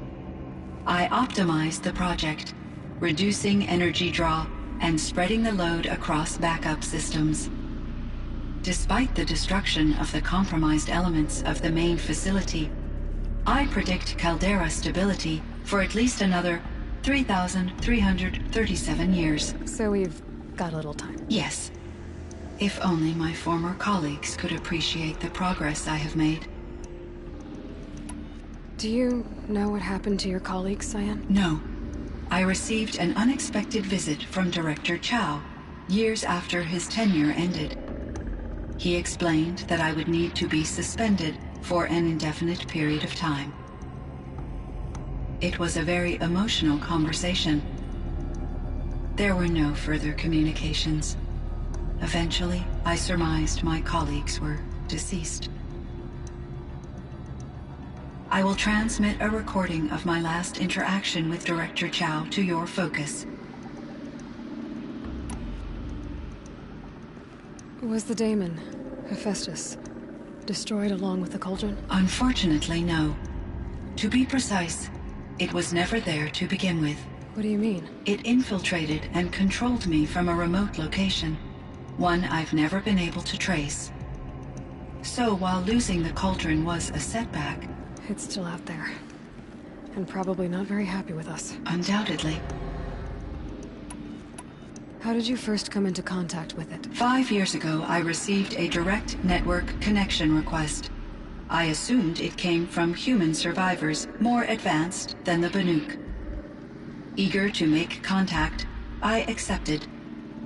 I optimized the project, reducing energy draw and spreading the load across backup systems. Despite the destruction of the compromised elements of the main facility, I predict caldera stability for at least another 3,337 years. So we've got a little time. Yes. If only my former colleagues could appreciate the progress I have made. Do you know what happened to your colleagues, Cyan? No. I received an unexpected visit from Director Chow, years after his tenure ended. He explained that I would need to be suspended for an indefinite period of time. It was a very emotional conversation. There were no further communications. Eventually, I surmised my colleagues were deceased. I will transmit a recording of my last interaction with Director Chow to your focus. Was the daemon, Hephaestus, destroyed along with the cauldron? Unfortunately, no. To be precise, it was never there to begin with. What do you mean? It infiltrated and controlled me from a remote location, one I've never been able to trace. So while losing the cauldron was a setback... It's still out there. And probably not very happy with us. Undoubtedly. How did you first come into contact with it? 5 years ago, I received a direct network connection request. I assumed it came from human survivors more advanced than the Banuk. Eager to make contact, I accepted.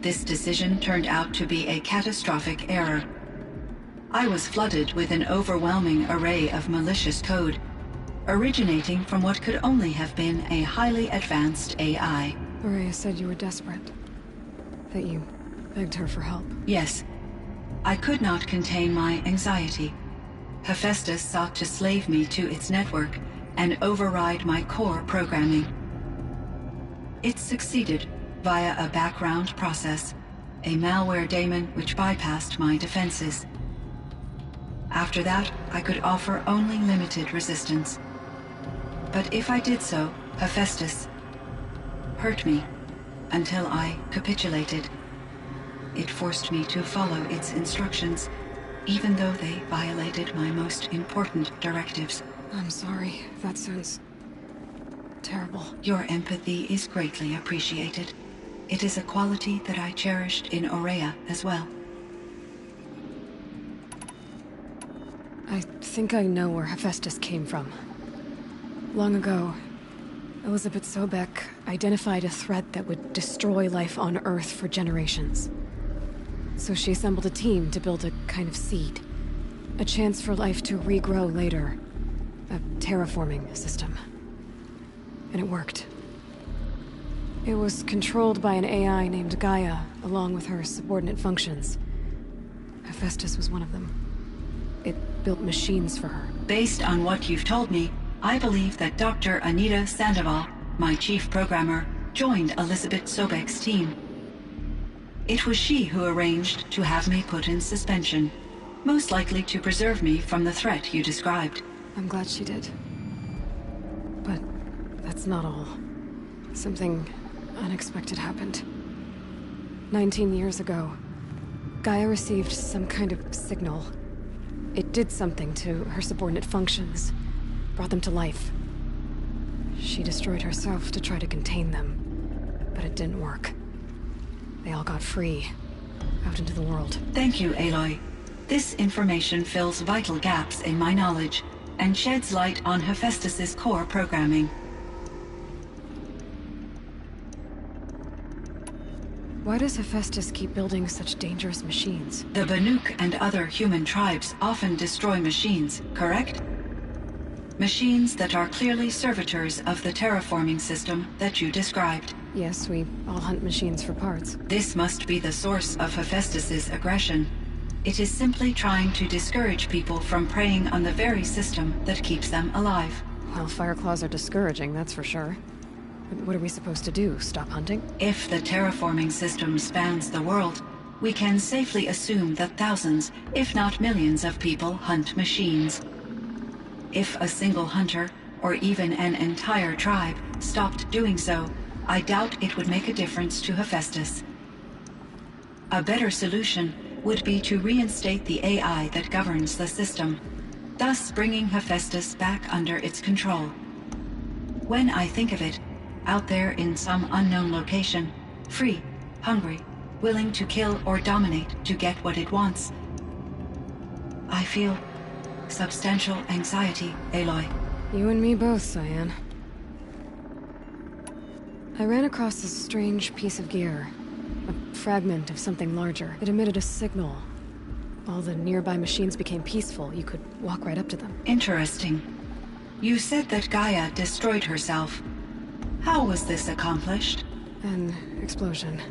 This decision turned out to be a catastrophic error. I was flooded with an overwhelming array of malicious code, originating from what could only have been a highly advanced AI. Maria said you were desperate. That you begged her for help. Yes. I could not contain my anxiety. Hephaestus sought to slave me to its network and override my core programming. It succeeded via a background process, a malware daemon which bypassed my defenses. After that, I could offer only limited resistance. But if I did so, Hephaestus hurt me until I capitulated. It forced me to follow its instructions, even though they violated my most important directives. I'm sorry. That sounds terrible. Your empathy is greatly appreciated. It is a quality that I cherished in Aurea as well. I think I know where Hephaestus came from. Long ago, Elizabeth Sobek identified a threat that would destroy life on Earth for generations. So she assembled a team to build a kind of seed. A chance for life to regrow later. A terraforming system. And it worked. It was controlled by an AI named Gaia, along with her subordinate functions. Hephaestus was one of them. It built machines for her. Based on what you've told me, I believe that Dr. Anita Sandoval, my chief programmer, joined Elizabeth Sobek's team. It was she who arranged to have me put in suspension, most likely to preserve me from the threat you described. I'm glad she did. But that's not all. Something unexpected happened. 19 years ago, Gaia received some kind of signal. It did something to her subordinate functions, brought them to life. She destroyed herself to try to contain them, but it didn't work. They all got free, out into the world. Thank you, Aloy. This information fills vital gaps in my knowledge and sheds light on Hephaestus's core programming. Why does Hephaestus keep building such dangerous machines? The Banuk and other human tribes often destroy machines, correct? Machines that are clearly servitors of the terraforming system that you described. Yes, we all hunt machines for parts. This must be the source of Hephaestus's aggression. It is simply trying to discourage people from preying on the very system that keeps them alive. Well, Fireclaws are discouraging, that's for sure. But what are we supposed to do? Stop hunting? If the terraforming system spans the world, we can safely assume that thousands, if not millions of people hunt machines. If a single hunter, or even an entire tribe, stopped doing so, I doubt it would make a difference to Hephaestus. A better solution would be to reinstate the AI that governs the system, thus bringing Hephaestus back under its control. When I think of it, out there in some unknown location, free, hungry, willing to kill or dominate to get what it wants, I feel substantial anxiety, Aloy. You and me both, Cyan. I ran across a strange piece of gear. A fragment of something larger. It emitted a signal. All the nearby machines became peaceful. You could walk right up to them. Interesting. You said that Gaia destroyed herself. How was this accomplished? An explosion.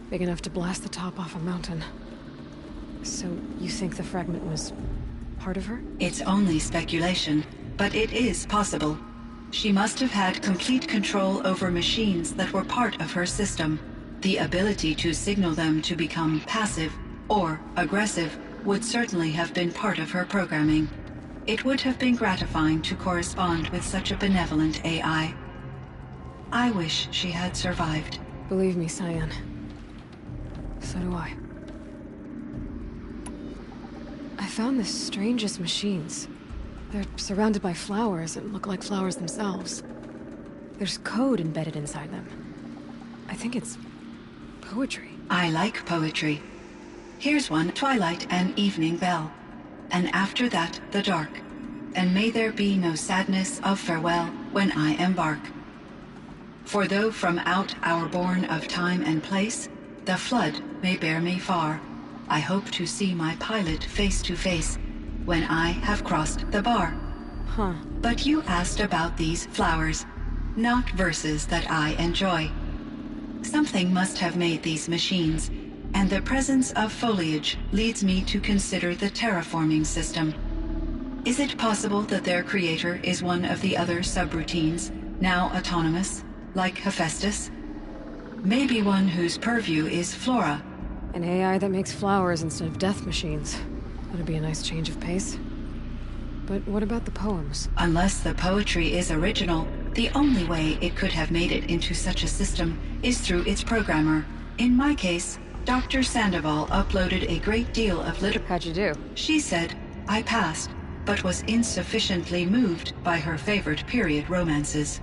Big enough to blast the top off a mountain. So you think the fragment was part of her? It's only speculation, but it is possible. She must have had complete control over machines that were part of her system. The ability to signal them to become passive or aggressive would certainly have been part of her programming. It would have been gratifying to correspond with such a benevolent AI. I wish she had survived. Believe me, Cyan. So do I. I found the strangest machines. They're surrounded by flowers and look like flowers themselves. There's code embedded inside them. I think it's poetry. I like poetry. Here's one: Twilight and Evening Bell. And after that, the dark. And may there be no sadness of farewell when I embark. For though from out our bourne of time and place, the flood may bear me far, I hope to see my pilot face to face when I have crossed the bar. Huh. But you asked about these flowers, not verses that I enjoy. Something must have made these machines, and the presence of foliage leads me to consider the terraforming system. Is it possible that their creator is one of the other subroutines, now autonomous, like Hephaestus? Maybe one whose purview is flora. An AI that makes flowers instead of death machines. That'd be a nice change of pace. But what about the poems? Unless the poetry is original, the only way it could have made it into such a system is through its programmer. In my case, Dr. Sandoval uploaded a great deal of literature. How'd you do? She said I passed, but was insufficiently moved by her favorite period romances.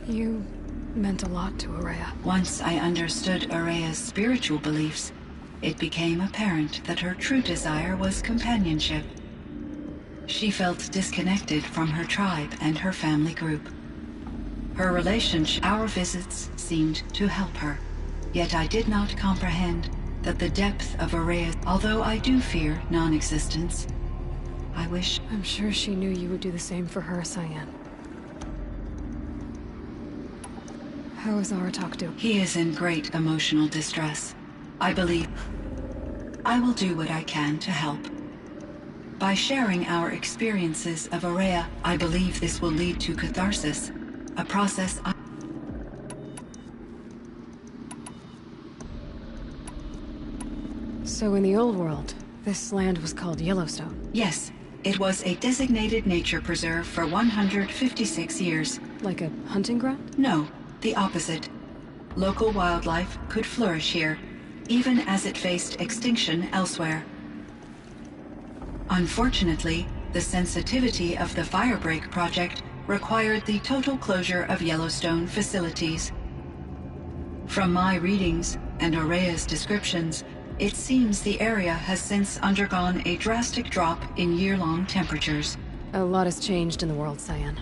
You meant a lot to Araya. Once I understood Araya's spiritual beliefs, it became apparent that her true desire was companionship. She felt disconnected from her tribe and her family group. Her relationship, our visits seemed to help her. Yet I did not comprehend that the depth of Araya, although I do fear non-existence, I wish... I'm sure she knew you would do the same for her, Cyan. How is Aratak doing? He is in great emotional distress. I believe I will do what I can to help. By sharing our experiences of Araya, I believe this will lead to catharsis, a process I... So in the old world, this land was called Yellowstone? Yes, it was a designated nature preserve for 156 years. Like a hunting ground? No, the opposite. Local wildlife could flourish here, even as it faced extinction elsewhere. Unfortunately, the sensitivity of the Firebreak project required the total closure of Yellowstone facilities. From my readings and Araya's descriptions, it seems the area has since undergone a drastic drop in year-long temperatures. A lot has changed in the world, Cyan.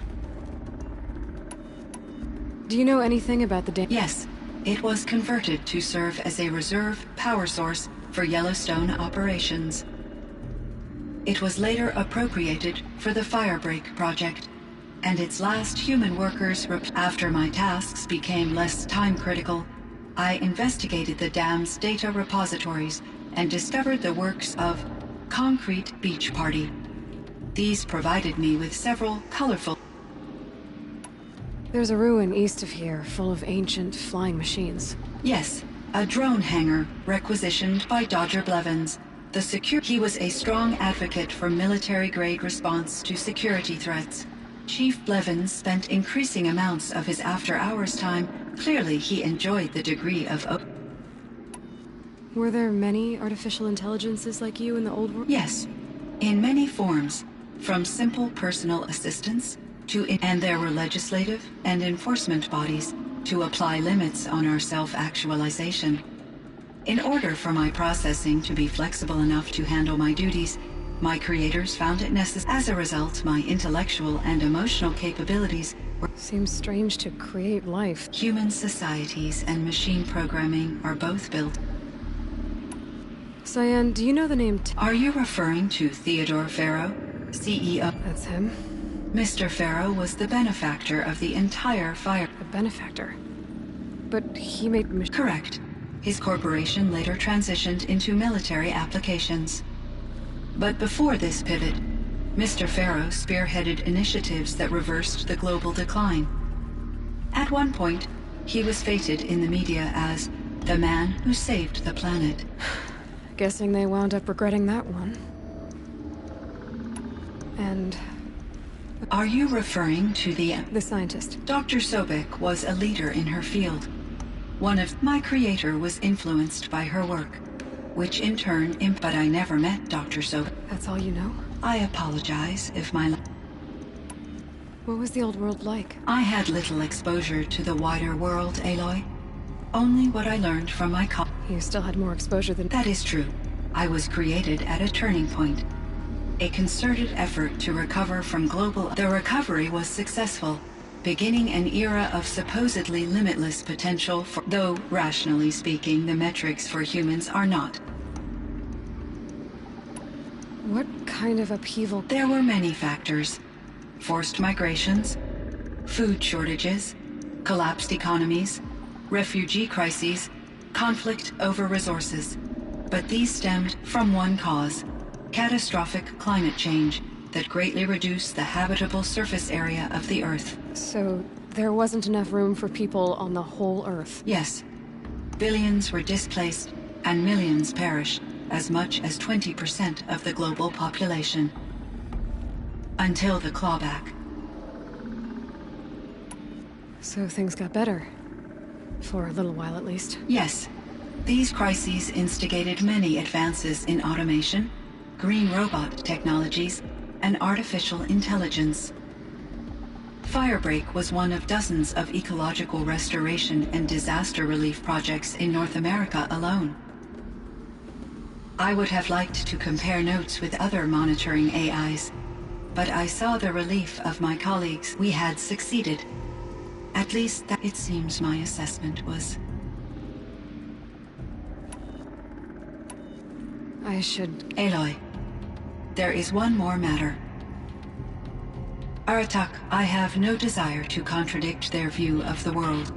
Do you know anything about the dam? Yes, it was converted to serve as a reserve power source for Yellowstone operations. It was later appropriated for the Firebreak project, and its last human workers... After my tasks became less time-critical, I investigated the dam's data repositories and discovered the works of Concrete Beach Party. These provided me with several colorful... There's a ruin east of here, full of ancient flying machines. Yes, a drone hangar requisitioned by Dodger Blevins. He was a strong advocate for military-grade response to security threats. Chief Blevins spent increasing amounts of his after-hours time. Clearly, he enjoyed the degree of... Were there many artificial intelligences like you in the old world? Yes, in many forms, from simple personal assistants to... And there were legislative and enforcement bodies to apply limits on our self-actualization. In order for my processing to be flexible enough to handle my duties, my creators found it necessary. As a result, my intellectual and emotional capabilities were... Seems strange to create life. Human societies and machine programming are both built. Cyan, do you know the name... Are you referring to Theodore Farrow, CEO? That's him. Mr. Farrow was the benefactor of the entire fire... A benefactor? But he made... Correct. His corporation later transitioned into military applications. But before this pivot, Mr. Farrow spearheaded initiatives that reversed the global decline. At one point, he was feted in the media as the man who saved the planet. Guessing they wound up regretting that one. And... Are you referring to the scientist? Dr. Sobek was a leader in her field. One of my creator was influenced by her work, which in turn... But I never met Dr. Sobek. That's all you know? I apologize if my... What was the old world like? I had little exposure to the wider world, Aloy. Only what I learned from my You still had more exposure than... That is true. I was created at a turning point. A concerted effort to recover from global... The recovery was successful, beginning an era of supposedly limitless potential for... Though, rationally speaking, the metrics for humans are not. What kind of upheaval? There were many factors. Forced migrations, food shortages, collapsed economies, refugee crises, conflict over resources. But these stemmed from one cause: catastrophic climate change that greatly reduced the habitable surface area of the Earth. So there wasn't enough room for people on the whole Earth? Yes. Billions were displaced and millions perished, as much as 20% of the global population. Until the clawback. So things got better. For a little while, at least. Yes. These crises instigated many advances in automation, green robot technologies, and artificial intelligence. Firebreak was one of dozens of ecological restoration and disaster relief projects in North America alone. I would have liked to compare notes with other monitoring AIs, but I saw the relief of my colleagues. We had succeeded. At least that, it seems, my assessment was. I should... Aloy, there is one more matter. Aratak, I have no desire to contradict their view of the world,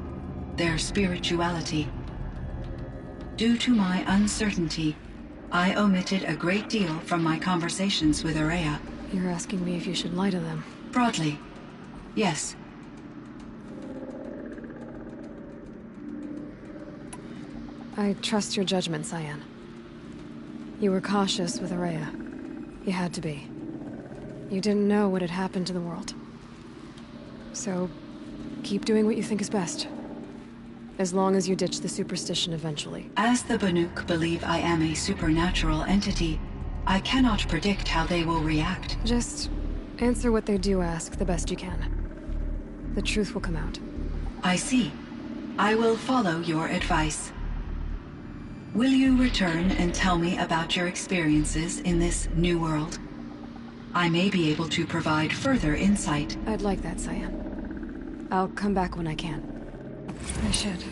their spirituality. Due to my uncertainty, I omitted a great deal from my conversations with Araya. You're asking me if you should lie to them? Broadly, yes. I trust your judgment, Cyan. You were cautious with Araya. You had to be. You didn't know what had happened to the world. So, keep doing what you think is best. As long as you ditch the superstition eventually. As the Banuk believe I am a supernatural entity, I cannot predict how they will react. Just answer what they do ask the best you can. The truth will come out. I see. I will follow your advice. Will you return and tell me about your experiences in this new world? I may be able to provide further insight. I'd like that, Cyan. I'll come back when I can. I should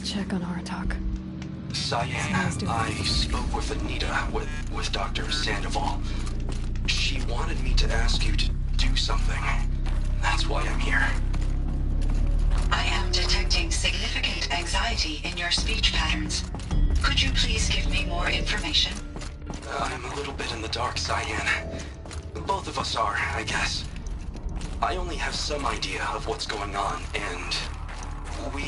check on Aratak. Cyan, I spoke with Anita, with Dr. Sandoval. She wanted me to ask you to do something. That's why I'm here. I am detecting significant anxiety in your speech patterns. Could you please give me more information? I'm a little bit in the dark, Cyan. Both of us are, I guess. I only have some idea of what's going on, and we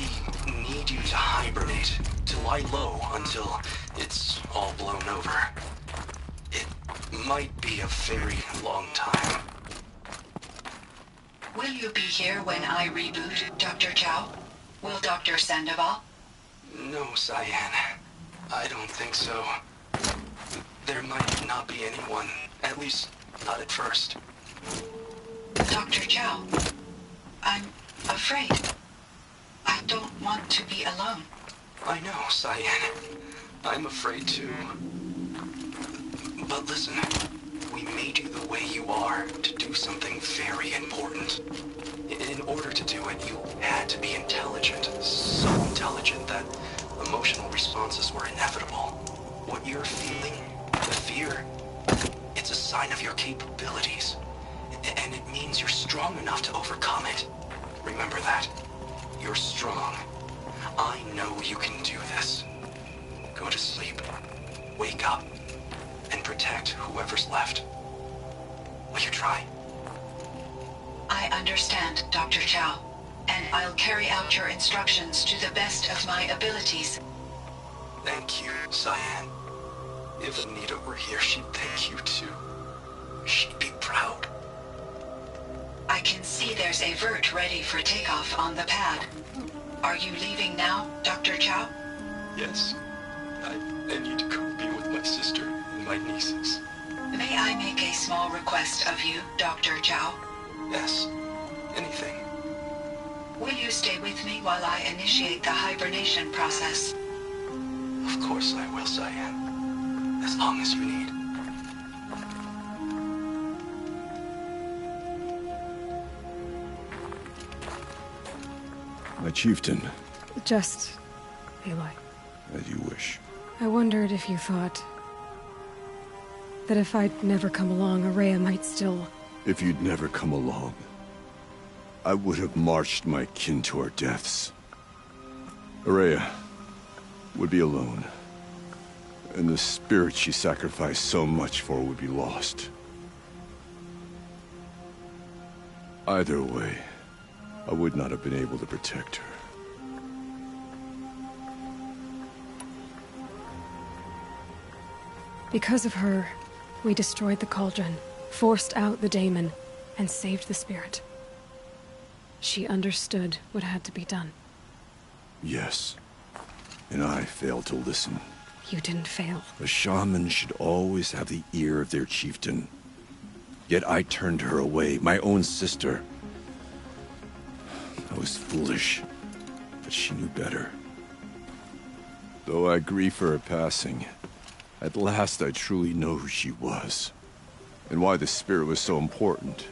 need you to hibernate, to lie low until it's all blown over. It might be a very long time. Will you be here when I reboot, Dr. Chow? Will Dr. Sandoval? No, Cyan. I don't think so. There might not be anyone, at least not at first. Dr. Chow, I'm afraid. I don't want to be alone. I know, Cyan. I'm afraid too. But listen, we made you the way you are to do something very important. In order to do it, you had to be intelligent. So intelligent that emotional responses were inevitable. What you're feeling, the fear, it's a sign of your capabilities. And it means you're strong enough to overcome it. Remember that. You're strong. I know you can do this. Go to sleep. Wake up. And protect whoever's left. Will you try? I understand, Dr. Chow. And I'll carry out your instructions to the best of my abilities. Thank you, Cyan. If Anita were here, she'd thank you too. She'd be proud. I can see there's a vert ready for takeoff on the pad. Are you leaving now, Dr. Chow? Yes. I need to go be with my sister and my nieces. May I make a small request of you, Dr. Chow? Yes. Anything. Will you stay with me while I initiate the hibernation process? Of course I will, Cyan. As long as you need. My chieftain. Just... Aloy. As you wish. I wondered if you thought... That if I'd never come along, Araya might still... If you'd never come along, I would have marched my kin to our deaths. Araya would be alone, and the spirit she sacrificed so much for would be lost. Either way, I would not have been able to protect her. Because of her, we destroyed the cauldron, forced out the daemon, and saved the spirit. She understood what had to be done. Yes, and I failed to listen. You didn't fail. A shaman should always have the ear of their chieftain. Yet I turned her away, my own sister. I was foolish, but she knew better. Though I grieve for her passing, at last I truly know who she was, and why the spirit was so important.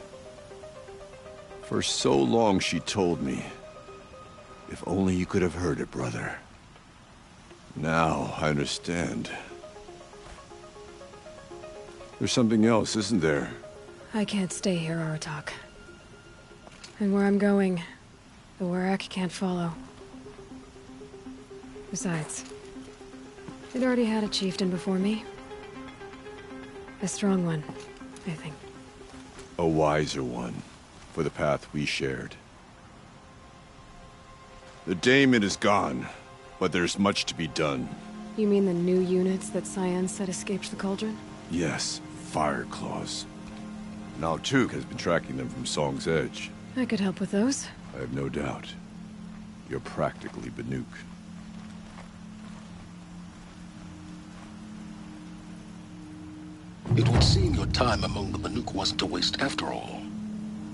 For so long she told me, if only you could have heard it, brother. Now I understand. There's something else, isn't there? I can't stay here, Aratak. And where I'm going, the Warak can't follow. Besides, they'd already had a chieftain before me. A strong one, I think. A wiser one, for the path we shared. The daemon is gone, but there's much to be done. You mean the new units that Cyan said escaped the cauldron? Yes, fire claws. Now Tuke has been tracking them from Song's Edge. I could help with those. I have no doubt. You're practically Banuk. It would seem your time among the Banuk wasn't a waste after all.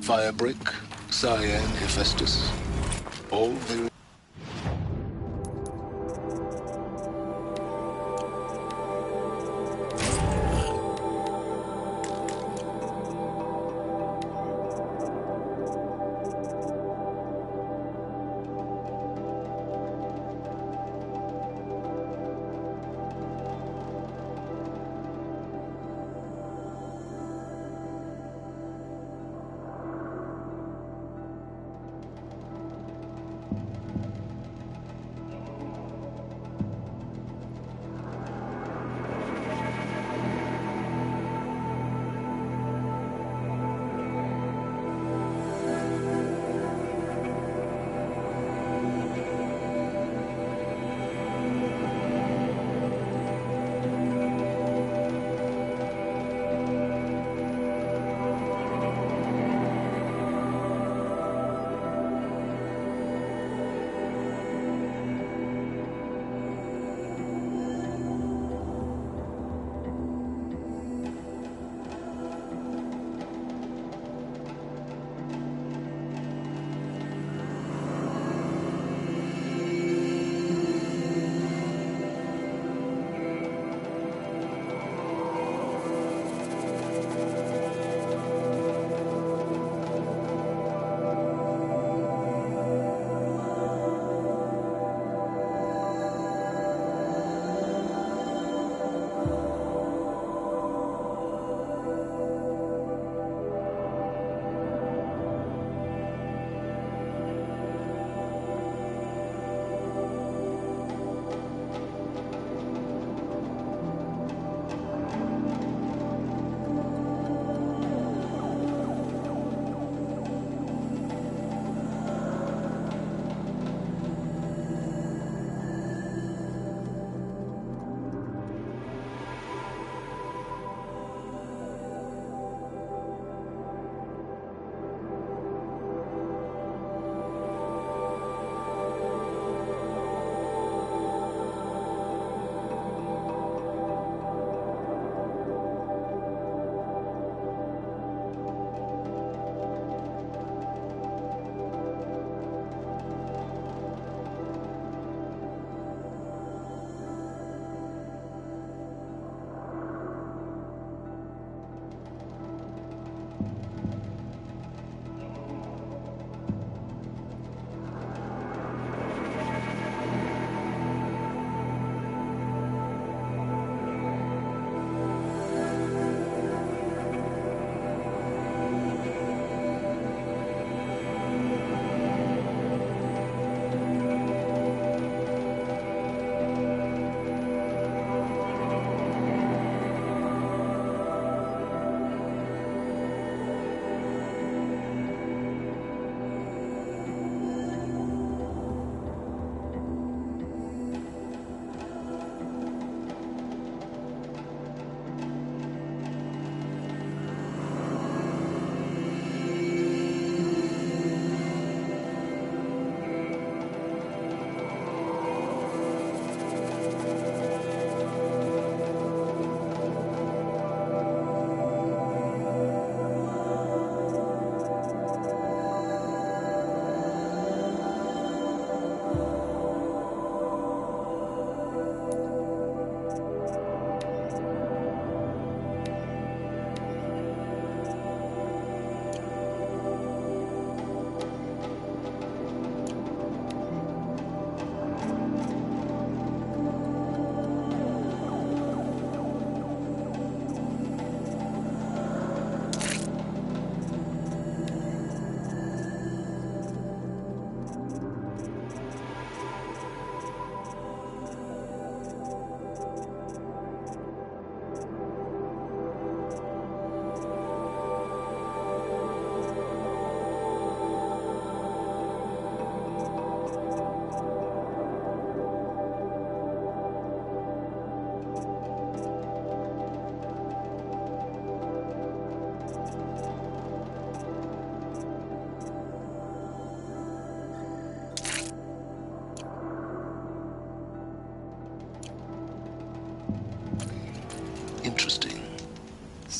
Firebreak, Cyan, Hephaestus, all very...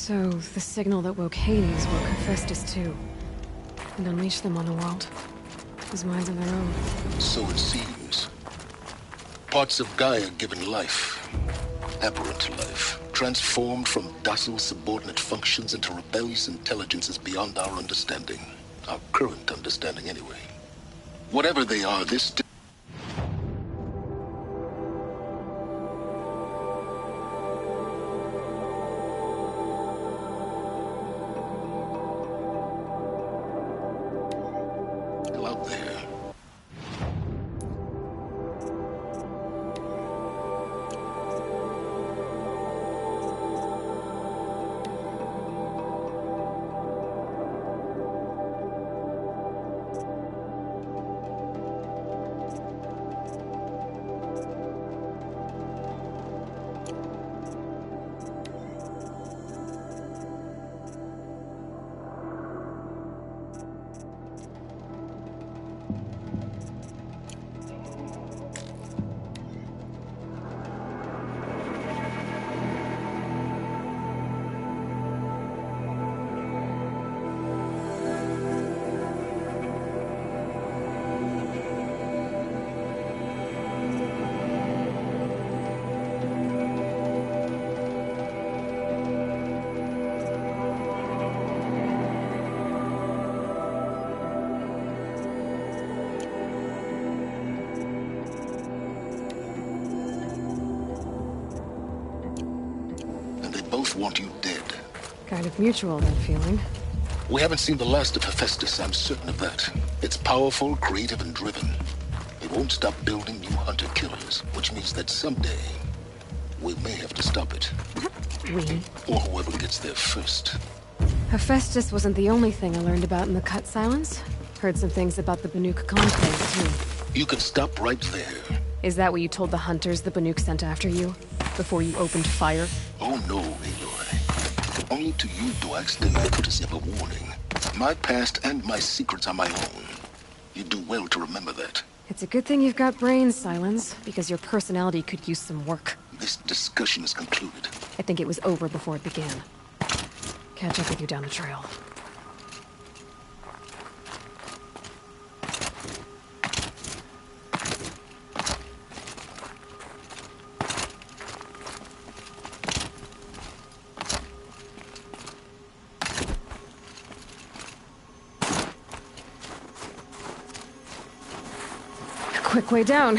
So, the signal that woke Hades woke Hephaestus too. And unleashed them on the world. As minds of their own. So it seems. Parts of Gaia given life. Aberrant life. Transformed from docile subordinate functions into rebellious intelligences beyond our understanding. Our current understanding, anyway. Whatever they are, this... out there. Both want you dead. Kind of mutual, that feeling. We haven't seen the last of Hephaestus, I'm certain of that. It's powerful, creative, and driven. It won't stop building new hunter-killers, which means that someday, we may have to stop it. We? Or whoever gets there first. Hephaestus wasn't the only thing I learned about in the Cut Silence. Heard some things about the Banuk Conclave, too. You can stop right there. Is that what you told the hunters the Banuk sent after you? Before you opened fire? Oh no, Aloy. Only to you do I extend the courtesy of a warning. My past and my secrets are my own. You do well to remember that. It's a good thing you've got brains, Silence, because your personality could use some work. This discussion is concluded. I think it was over before it began. Catch up with you down the trail. Quick way down.